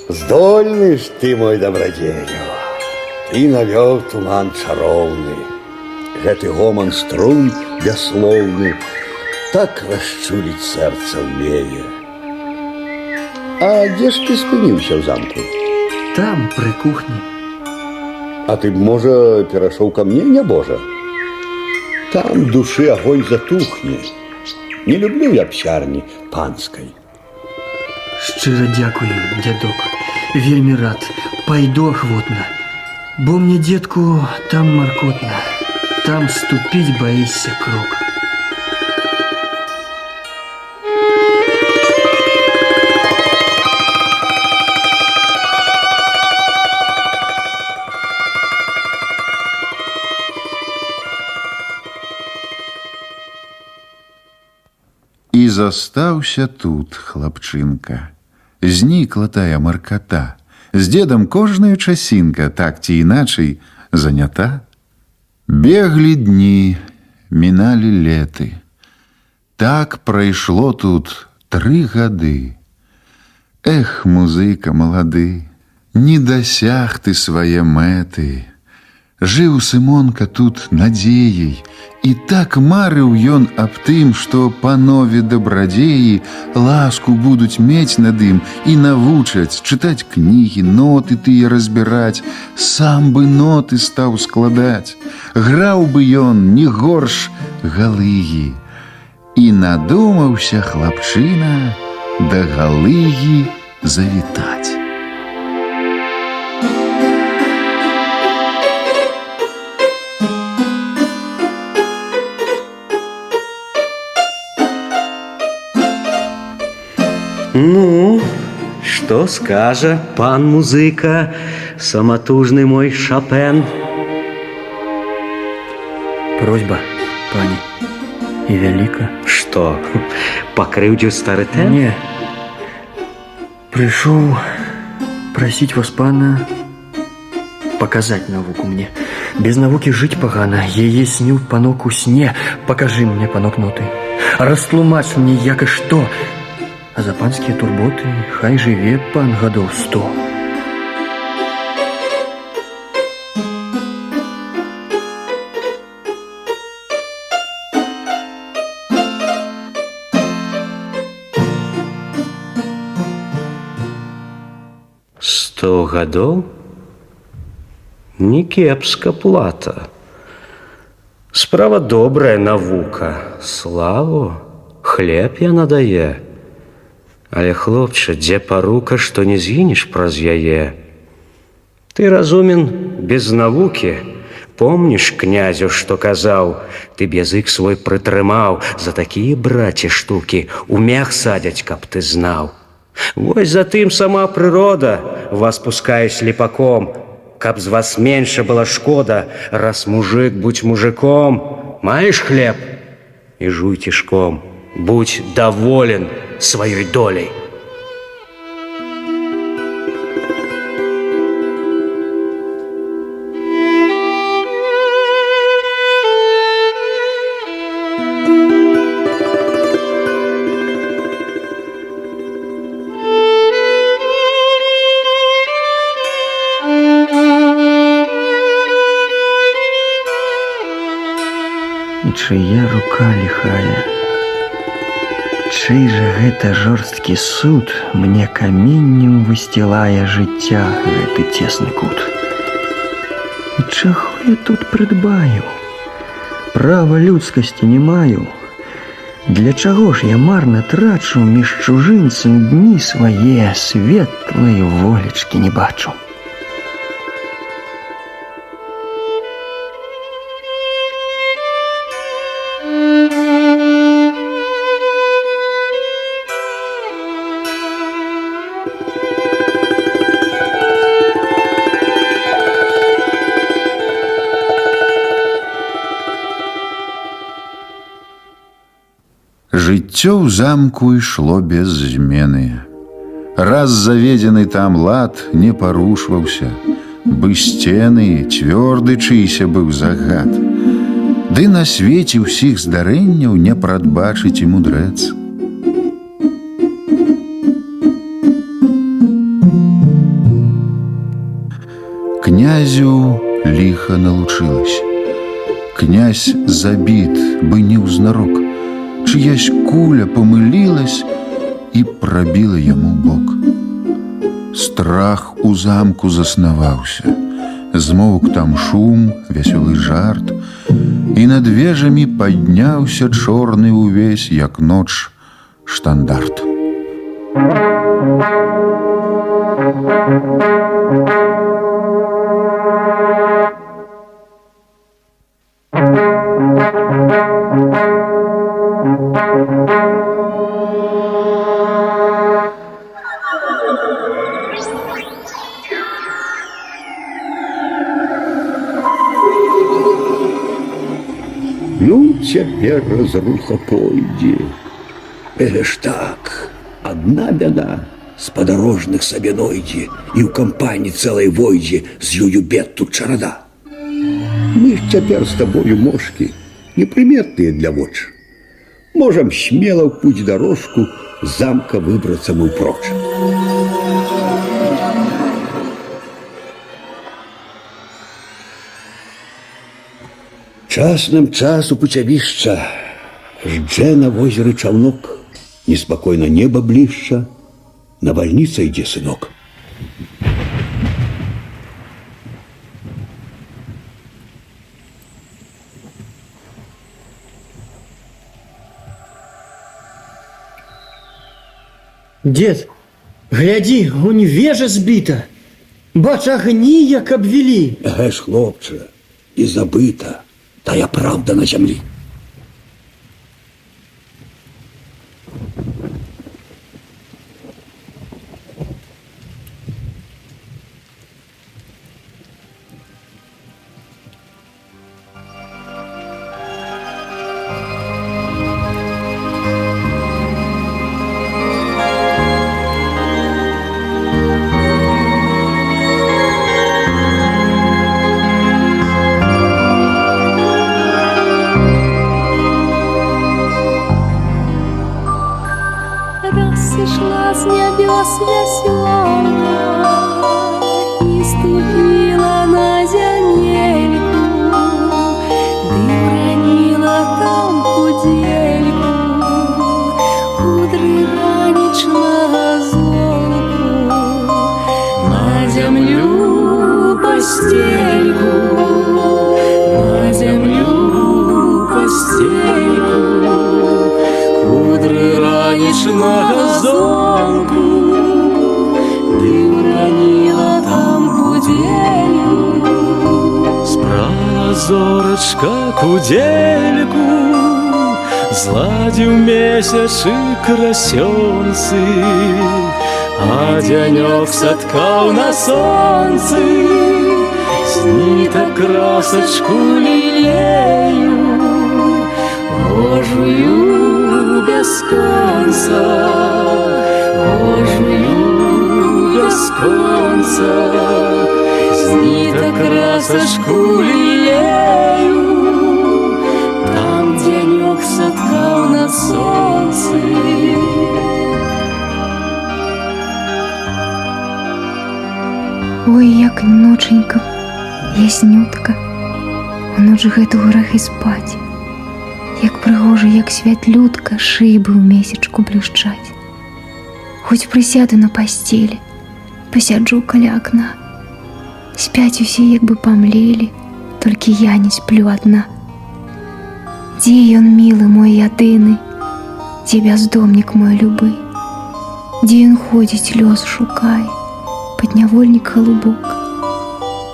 Здольны ж ты, мой добрадзею. Ты навёў туман чароўны. Гэты гоман струн бяслоўны так расчуліць сэрца ўмее. А дзе ж ты спыніўся ў замку? Там, пры кухні. А ты б, можа, перайшоў ка мне, нябожа? Там душы агонь затухне. Не люблю я псярні панскай. Шчыра дзякую, дзядок. Вельмі рад. Пайду ахвотна. Бо мне, дзедку, там маркотна. Там ступіць баішся крок. І застаўся тут хлапчынка. Знікла тая марката. З дзедам кожная часінка, так ці іначай, занята. Беглі дні, міналі леты. Так прайшло тут 3 гады. Эх, музыка малады, не дасяг ты свае мэты. Жыў Сымонка тут надзеяй, і так марыў ён аб тым, што панове дабрадзеі ласку будуць мець над ім і навучаць чытаць кнігі, ноты тыя разбіраць, сам бы ноты стаў складаць. Граў бы ён не горш галыгі. І надумаўся хлапчына да галыгі завітаць. Ну, что скажа пан музыка, самотужный мой Шопен? Просьба, пані, і вяліка. Что, покрыўдзіў стары тэн? Не. Пришел просить вас, пана, показать науку мне. Без науки жить погано. Яе снил панок у сне. Покажи мне, панок, ноты. Растлумачь мне, як и что. А за панские турботы хай живе пан годов 100. «100 гадоў? Не кепска плата. Справа добрая навука, славу, хлеб яна дае. Але, хлопча, дзе парука, што не згінеш праз яе? Ты разумен без навукі. Помніш, князю, што казаў, ты б язык свой прытрымаў, за такія, браце, штукі у мех садзяць, каб ты знаў. Вось затым сама прырода вас пускае слепаком, каб з вас менша была шкода, раз мужик, будь мужиком. Маеш хлеб? І жуй цішком. Будь доволен сваёй долей. Чыя рука лихая, чый же гэта жорсткі суд мне каменнем высцілае жыцця гэты цесны кут. І чаго я тут прыдбаю? Права людскасці не маю. Для чаго ж я марна трачу між чужынцам дні свае, светлай волечкі не бачу. Жыццё ў замку ішло без змены. Раз заведзены там лад не парушваўся, бы сцены цвёрды чыйся быў загад. Ды на свеце ўсіх здарэнняў не прадбачыць і мудрэц. Князю ліха налучылась. Князь забіт, бы неўзнарок. Чиясь куля помылилась и пробила ему бок. Страх у замку заснаваўся. Змоўк там шум, вясёлы жарт, і над вежамі падняўся чорны увесь, як ноч, штандарт. Ну, цяпер разруха пойдзе. Ж так, адна бяда, спадарожных сабе нойдзе, і ў кампаніі цэлай войдзе з ёю бед тут чарада. Мы ж цяпер з табою, мошкі, непрыметныя для воч. Можам смела ў путь дарожку з замка выбрацца мы ўпроч. Час нам час у пуцявішча, ждзе на возеры чаўнок, неспакойна неба блішча, навальніца ідзе сынок. Дед, гляди, унь вежа збіта, бач, агні як абвілі. Ж, хлопче, і забыта тая правда на зямлі. Сошла с небес веселка и ступила на земельку, да уронила там кудельку, кудры раничного золку, на землю постельку, на землю постельку, кудры раничного золку, ты уронила там кудельку. Справа зорочка кудельку, зладзіў месяц і красёнцы, а дзянёк саткаў на сонцы, з нітак красачку лілею, Божую без конца, Божую без конца, з нітак красачку лілею, там дзянёк саткаў на сонцы. Ой, як ноченька, яснютка, у ноч гэту грэх і спаць. Як прыгожа, як святлютка, шыбы ў месячку блішчаць. Хоць прысяду на пасцелі, пасяджу каля акна, Спяць усе як бы памлелі, толькі я не сплю адна. Дзе ён, мілы мой ядыны, дзе бяздомнік мой любы, дзе ён ходзіць, лёс шукае, паднявольнік галубок.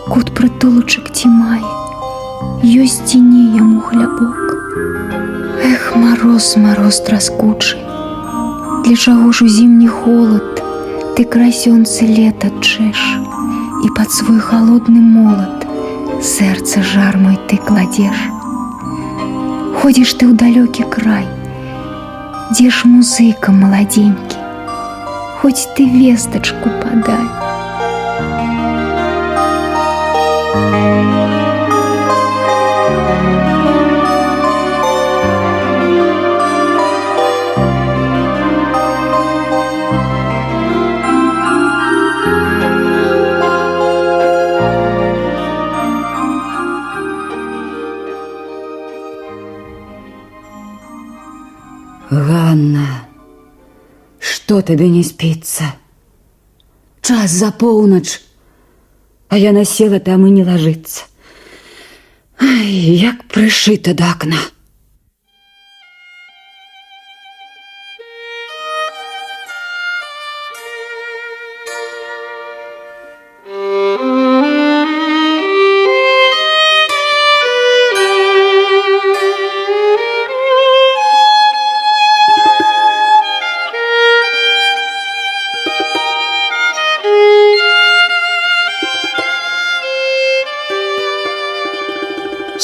Кут прытулачак ці мае, ёсць ці не яму хлябок. Эх, мароз, мароз траскучы, для чаго ж у зімні холад ты красёнцы лета чэш, і пад свой холодны молат сэрца жар мой ты кладзеш. Ходзіш ты ў далёкі край, дзе ж музыка маладзенькі, хоць ты вестачку падай. Ганна, што табе не спіцца? Час за поўнач, а яна села там і не лажыцца. Ай, як прышыта да акна.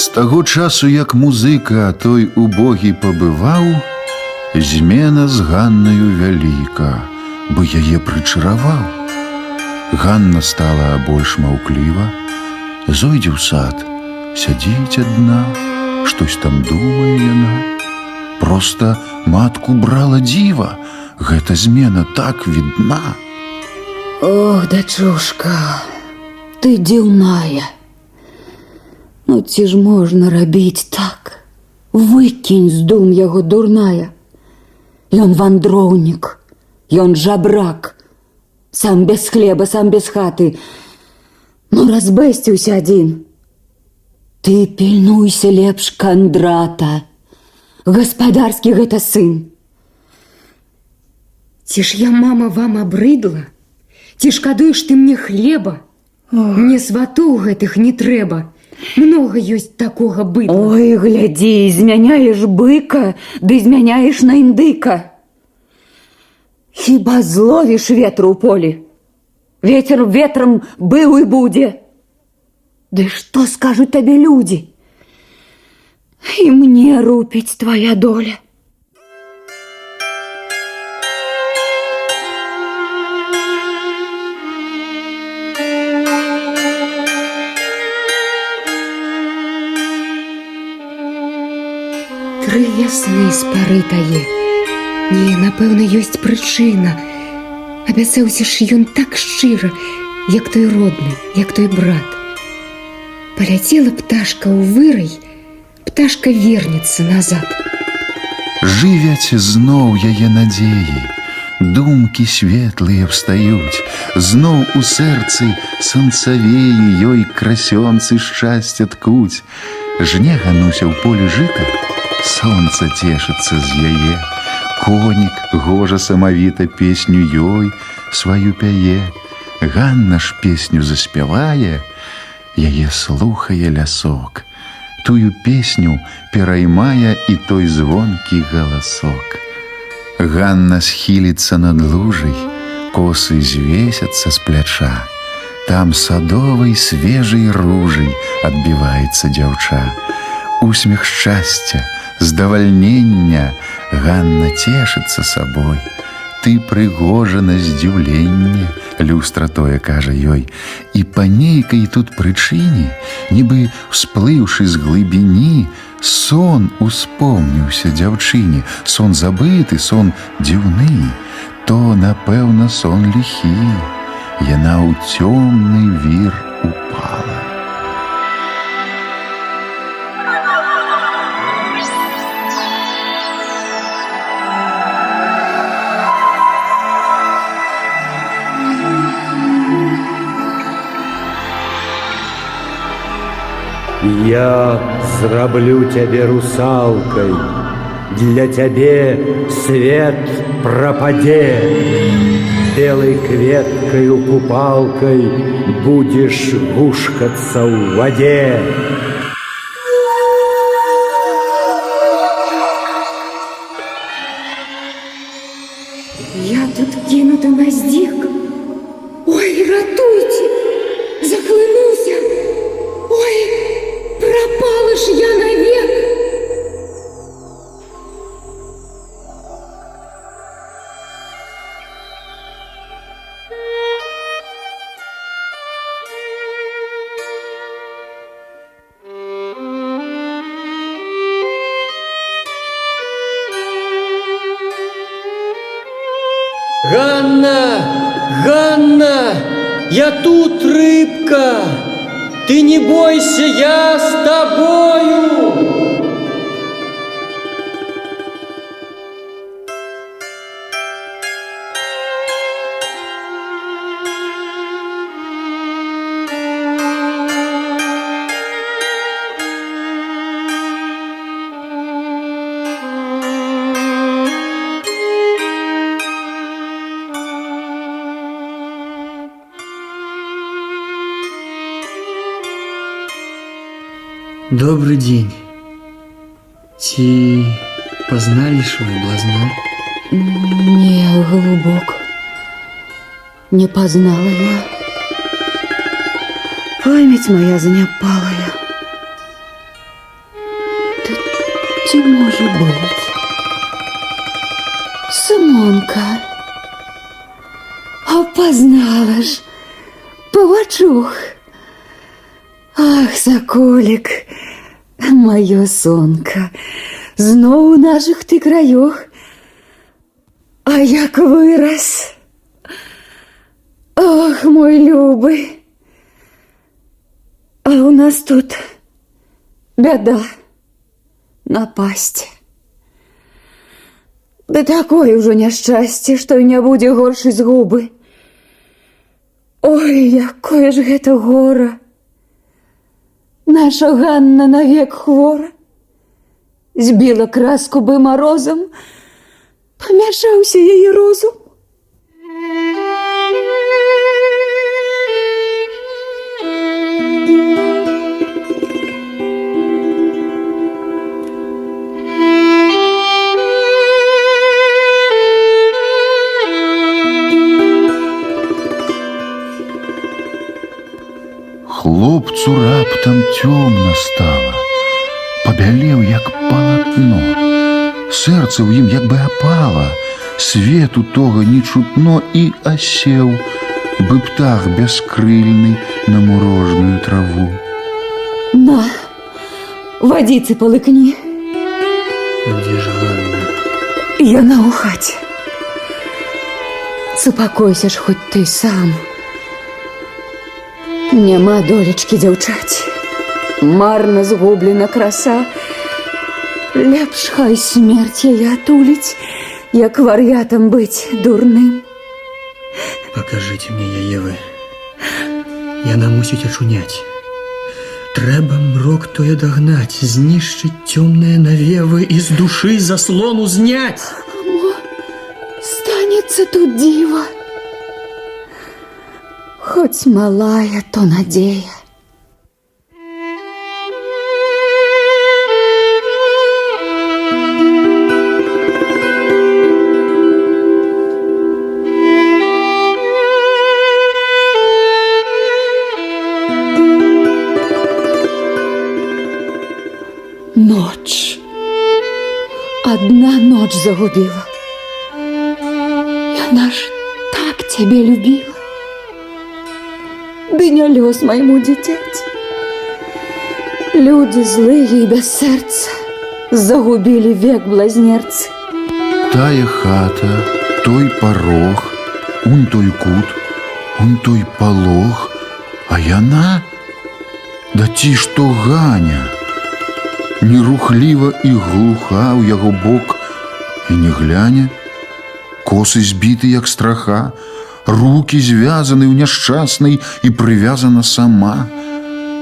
З таго часу, як музыка той убогі пабываў, змена з Ганнаю вяліка, бо яе прычараваў. Ганна стала больш маўкліва, зойдзе ў сад, сядзіць адна, штось там думае яна. Проста матку брала дзіва, гэта змена так відна. Ох, дачушка, ты дзіўная. Ну ці ж можна рабіць так? Выкінь з дум яго дурная. Ён вандроўнік, ён жабрак, сам без хлеба, сам без хаты. Ну разбэсціўся адзін. Ты пільнуйся лепш Кандрата. Гаспадарскі гэта сын. Ці ж я, мама, вам абрыдла? Ці шкадуеш ты мне хлеба? Мне сватоў гэтых не трэба. Много ёсць такога быдла. Ой, глядзі, змяняеш быка, ды змяняеш на індыка. Хіба зловіш ветру ў полі? Ветер ветрам быў і будзе. Ды што скажуць табе людзі? І мне рупіць твая доля. Тры вясны спарытае. Не, напэўна, ёсць прычына. Абяцаўся ж ён так шчыра, як той родны, як той брат. Паляцела пташка ў вырай, пташка вернецца назад. Жывяць зноў яе надзеі, думкі светлыя встаюць, зноў у сэрцы санцавеі ёй красёнцы шчасця ткуць. Жне Гануся ў полі жыта, сонца цешыцца з яе, конік гожа самавіта песню ёй сваю пяе. Ганна ж песню заспявае, яе слухае лясок, тую песню пераймае і той звонкі галасок. Ганна схіліцца над лужай, косы звесяцца з пляча, там садовай свежай ружай адбіваецца дзяўча. Усмех шчасця, здавальнення, Ганна цешыцца сабой. Ты прыгожа на здзіўленне, люстра тое кажа ёй, і па нейкай тут прычыне, нібы всплыўшы з глыбіні, сон успомніўся дзяўчыне, сон забыты, сон дзіўны, то, напэўна, сон ліхі. Яна ў цёмны вір упала. Я зраблю цябе русалкай, для цябе свет прападзе. Белой кветкою купалкой будешь гушкаться в воде. Я тут кинута на здек. Ой, ратуйте! Захлынуся! Ой, пропала ж я навек! Ганна! Ганна! Я тут, рыбка! Ты не бойся, я с тобою! Добрый день. Ці познали свой блазна? Не, голубок, не познала я. Память моя заняпалая. Да ці може быть? Симонка, опознала ж, Павачух. Ах, соколик, моё сонка, зноў у наших ты краёх. А як вырас. Ох, мой любы. А у нас тут беда, напасть. Да такое ўжо няшчасце, што і не будзе горшай згубы. Ой, якое ж гэта гора. Наша Ганна навек хвора. Збіла краску бы морозом, памяшаўся яе розум. Хлопцу раптам цёмна стала, пабялеў, як палатно. Сэрца ў ім як бы апала, свету тога не чутно і асеў, бы птах бяскрыльны на мурожную траву. На, вадзіцы палыкні. Дзе ж Ганна? Яна ў хаце. Супакойся ж хоць ты сам. Няма долечкі дзяўчаць. Марна згублена краса. Лепш хай смерць яе атуліць, як вар'ятам быць дурным. Покажите мне яе вы. Яна мусіць ачуняць. Трэба мрок той адагнаць, знішчыць цёмныя навевы і з душы заслону зняць. Мо, станецца тут дзіва. Хоць малая, то надзея. Ноч. Одна ночь загубила. Яна ж так цябе любила. Ды не лёс майму дзіцяці. Люди злые і без сэрца загубілі век блазнерцы. Тая хата, той парог, унь той кут, унь той палог, а яна, да ці што Ганя, нерухліва і глуха ў яго бок і не гляне, косы збіты, як страха, руки звязаны ў няшчаснай і прывязана сама.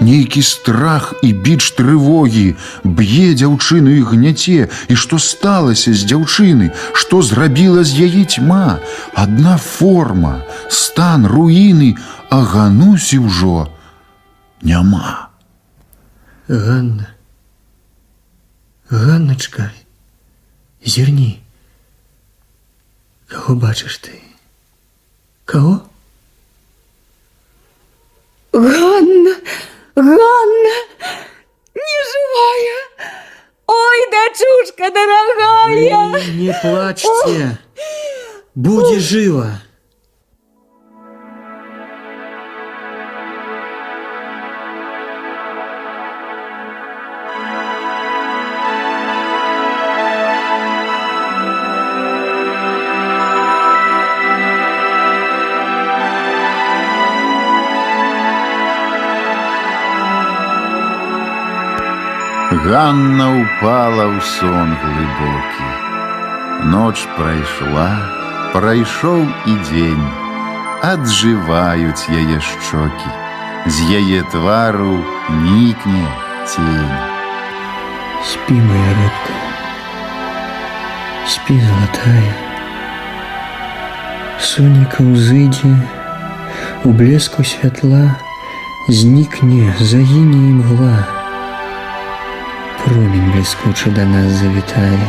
Нейкі страх і біч трывогі б'е дзяўчыну і гняце. І што сталася з дзяўчыны? Што зрабіла з яе цьма? Адна форма, стан руіны, а Ганусі ўжо няма. Ганна, Ганначка, зірні. Каго бачыш ты? Каго? Ганна, Ганна, не живая. Ой, дочушка дорогая. Вы не плачьте. Будь жива. Ганна упала ў сон глыбокі. Ноч прайшла, прайшоў і дзень. Аджываюць яе шчокі. З яе твару нікне цень. Спи, моя рыбка, спи, золотая. Сонейка ўзыдзе, у блеску святла знікне, загіне імгла. Промень блескучы да нас завітае,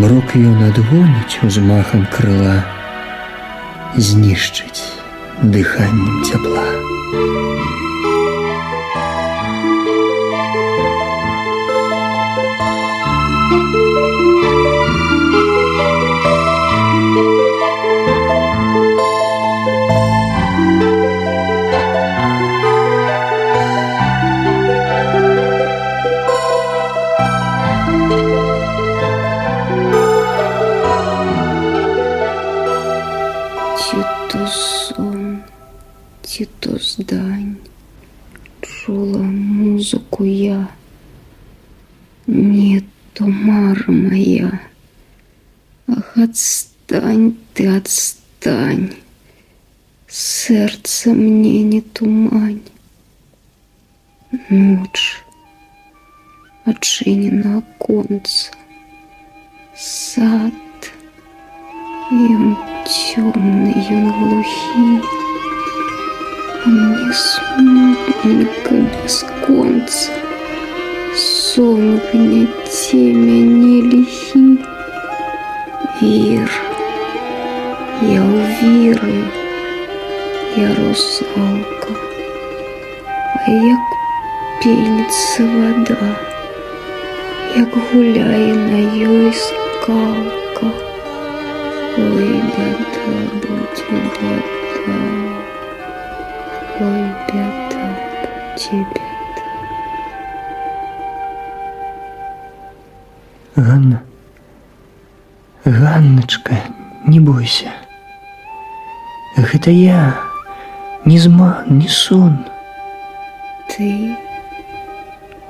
мрок ён адгоніць узмахам крыла, знішчыць дыханнем цяпла. Ці то здань, чула музыку я, не то мара моя. Ах, отстань ты, отстань, сердце мне не тумань. Ночь, отчинено оконце, сад, ён темный, ён глухий. Мне смутненько без конца, сон в гнете мяне лихи. Вір, я у віры, я русалка, а як пенится вода, як гуляе на ёй скалка. Ой, беда, будь беда. Ой, беда, будь беда. Ганна, Ганначка, не бойся. Гэта я, не зман, не сон. Ты?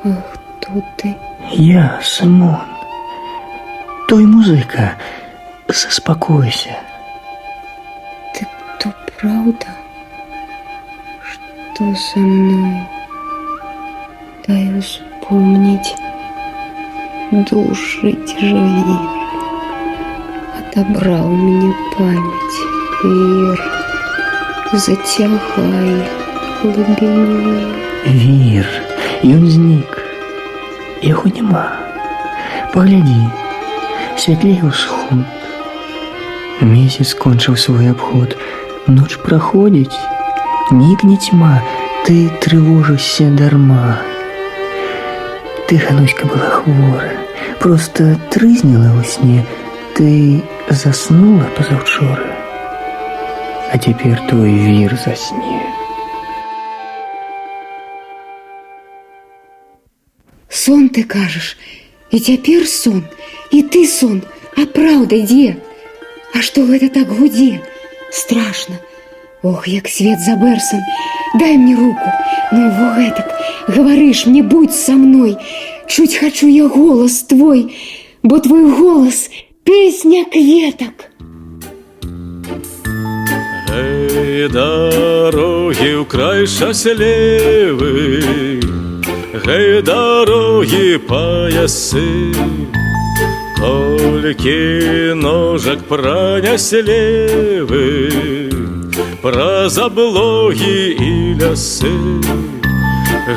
А хто ты? Я, Сымон. Той музыка. Заспокойся. Так то правда? Что со мной? Дай вспомнить. Душить Вир. Отобрал мне память. Вир. Затягай глубине. Вир. Ён знік. Яго няма. Погляди. Святлей усход. Месяц кончыў свой абход. Ноч праходзіць. Нікне тьма. Ты трывожишься дарма. Ты, Гануська, была хворая. Просто трызніла ў сне. Ты заснула позаўчора. А цяпер твой Вір засне. Сон, ты кажаш, і цяпер сон, і ты сон, а праўда дзе? А што гэта так гудзе? Страшно. Ох, як свет за бэрсам. Дай мне руку. Ну, во гэтак, гаварыш мне, будь са мной. Чуць хачу я голас твой, бо твой голас — песня кветак. Гей, Гэй, дороги ў край шчаслівы, гэй, дороги паясы, колькі ножак пранеслі вы праз аблогі і лясы.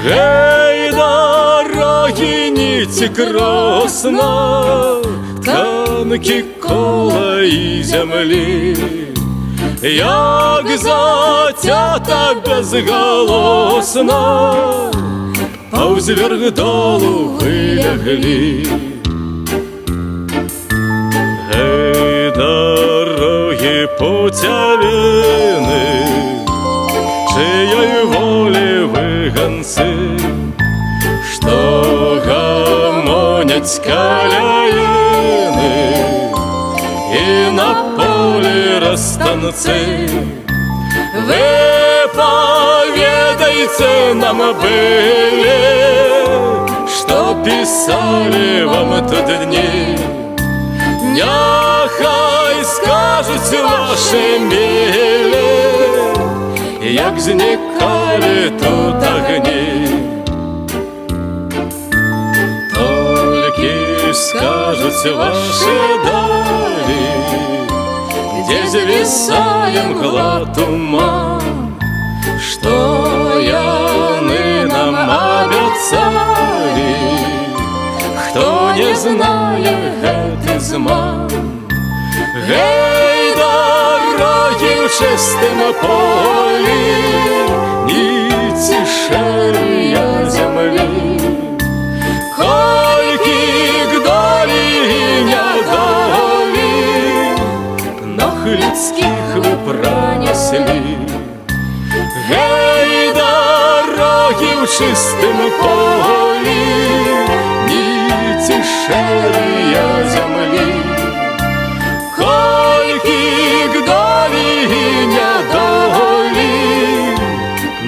Гэй, дороги ніці кросна, танкі кола і зямлі, як зацята безгалосна паўз верх долу выляглі. Гэй, дороги пуцявіны, чыёй волі выганцы, што гамоняць каляіны і на полі растанцы. Вы паведайце нам былі, што пісалі вам тут дні, няхай скажуць вашы мілі, як знікалі тут агні. Толькі скажуць вашы далі, дзе звісае мгла туман, што яны нам абяцалі. Хто не знае гэты зман. Гэй, дороги ў чыстым полі, ніці шэрыя зямлі, колькі к долі і нядолі ног людскіх вы пранеслі. Гэй, дороги ў чыстым полі, ніці шэрыя зямлі, колькі к долі і нядолі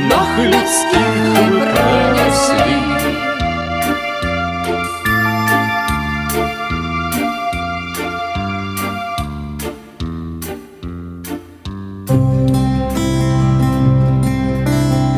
ног людскіх вы пранеслі.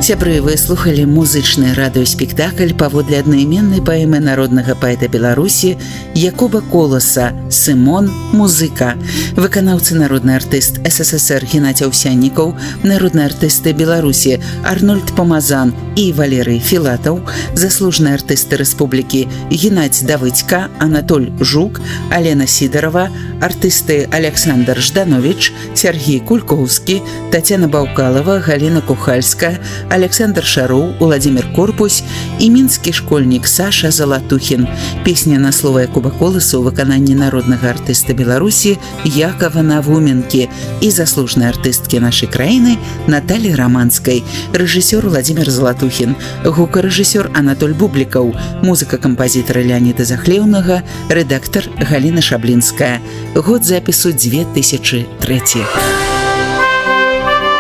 Сябры, вы слухали музычны радыёспектакль паводле аднайменнай паэмы народнага паэта Беларусі Якуба Коласа «Сымон. Музыка». Выканаўцы народны артыст СССР Геннадзь Аўсяннікаў, народныя артысты Беларусі Арнольд Памазан і Валерый Філатаў, заслужаныя артысты рэспублікі Геннадзь Давыдзька, Анатоль Жук, Алена Сідарова, артысты Александр Жданович, Сергей Кулькоўскі, Татьяна Баўкалова, Галіна Кухальская, Александр Шароў, Владимир Корпусь і мінскі школьнік Саша Залатухін. Песня на слова Якуба Коласа ў выкананні народнага артыста Беларусі Якава Навуменкі і заслужанай артысткі нашай краіны Наталі Раманскай, рэжысёр Владимир Залатухін, гукарэжысёр Анатоль Бублікаў, музыка кампазітара Леаніда Захлеўнага, рэдактар Галіна Шаблінская. Год запісу 2003.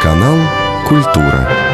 Канал «Культура».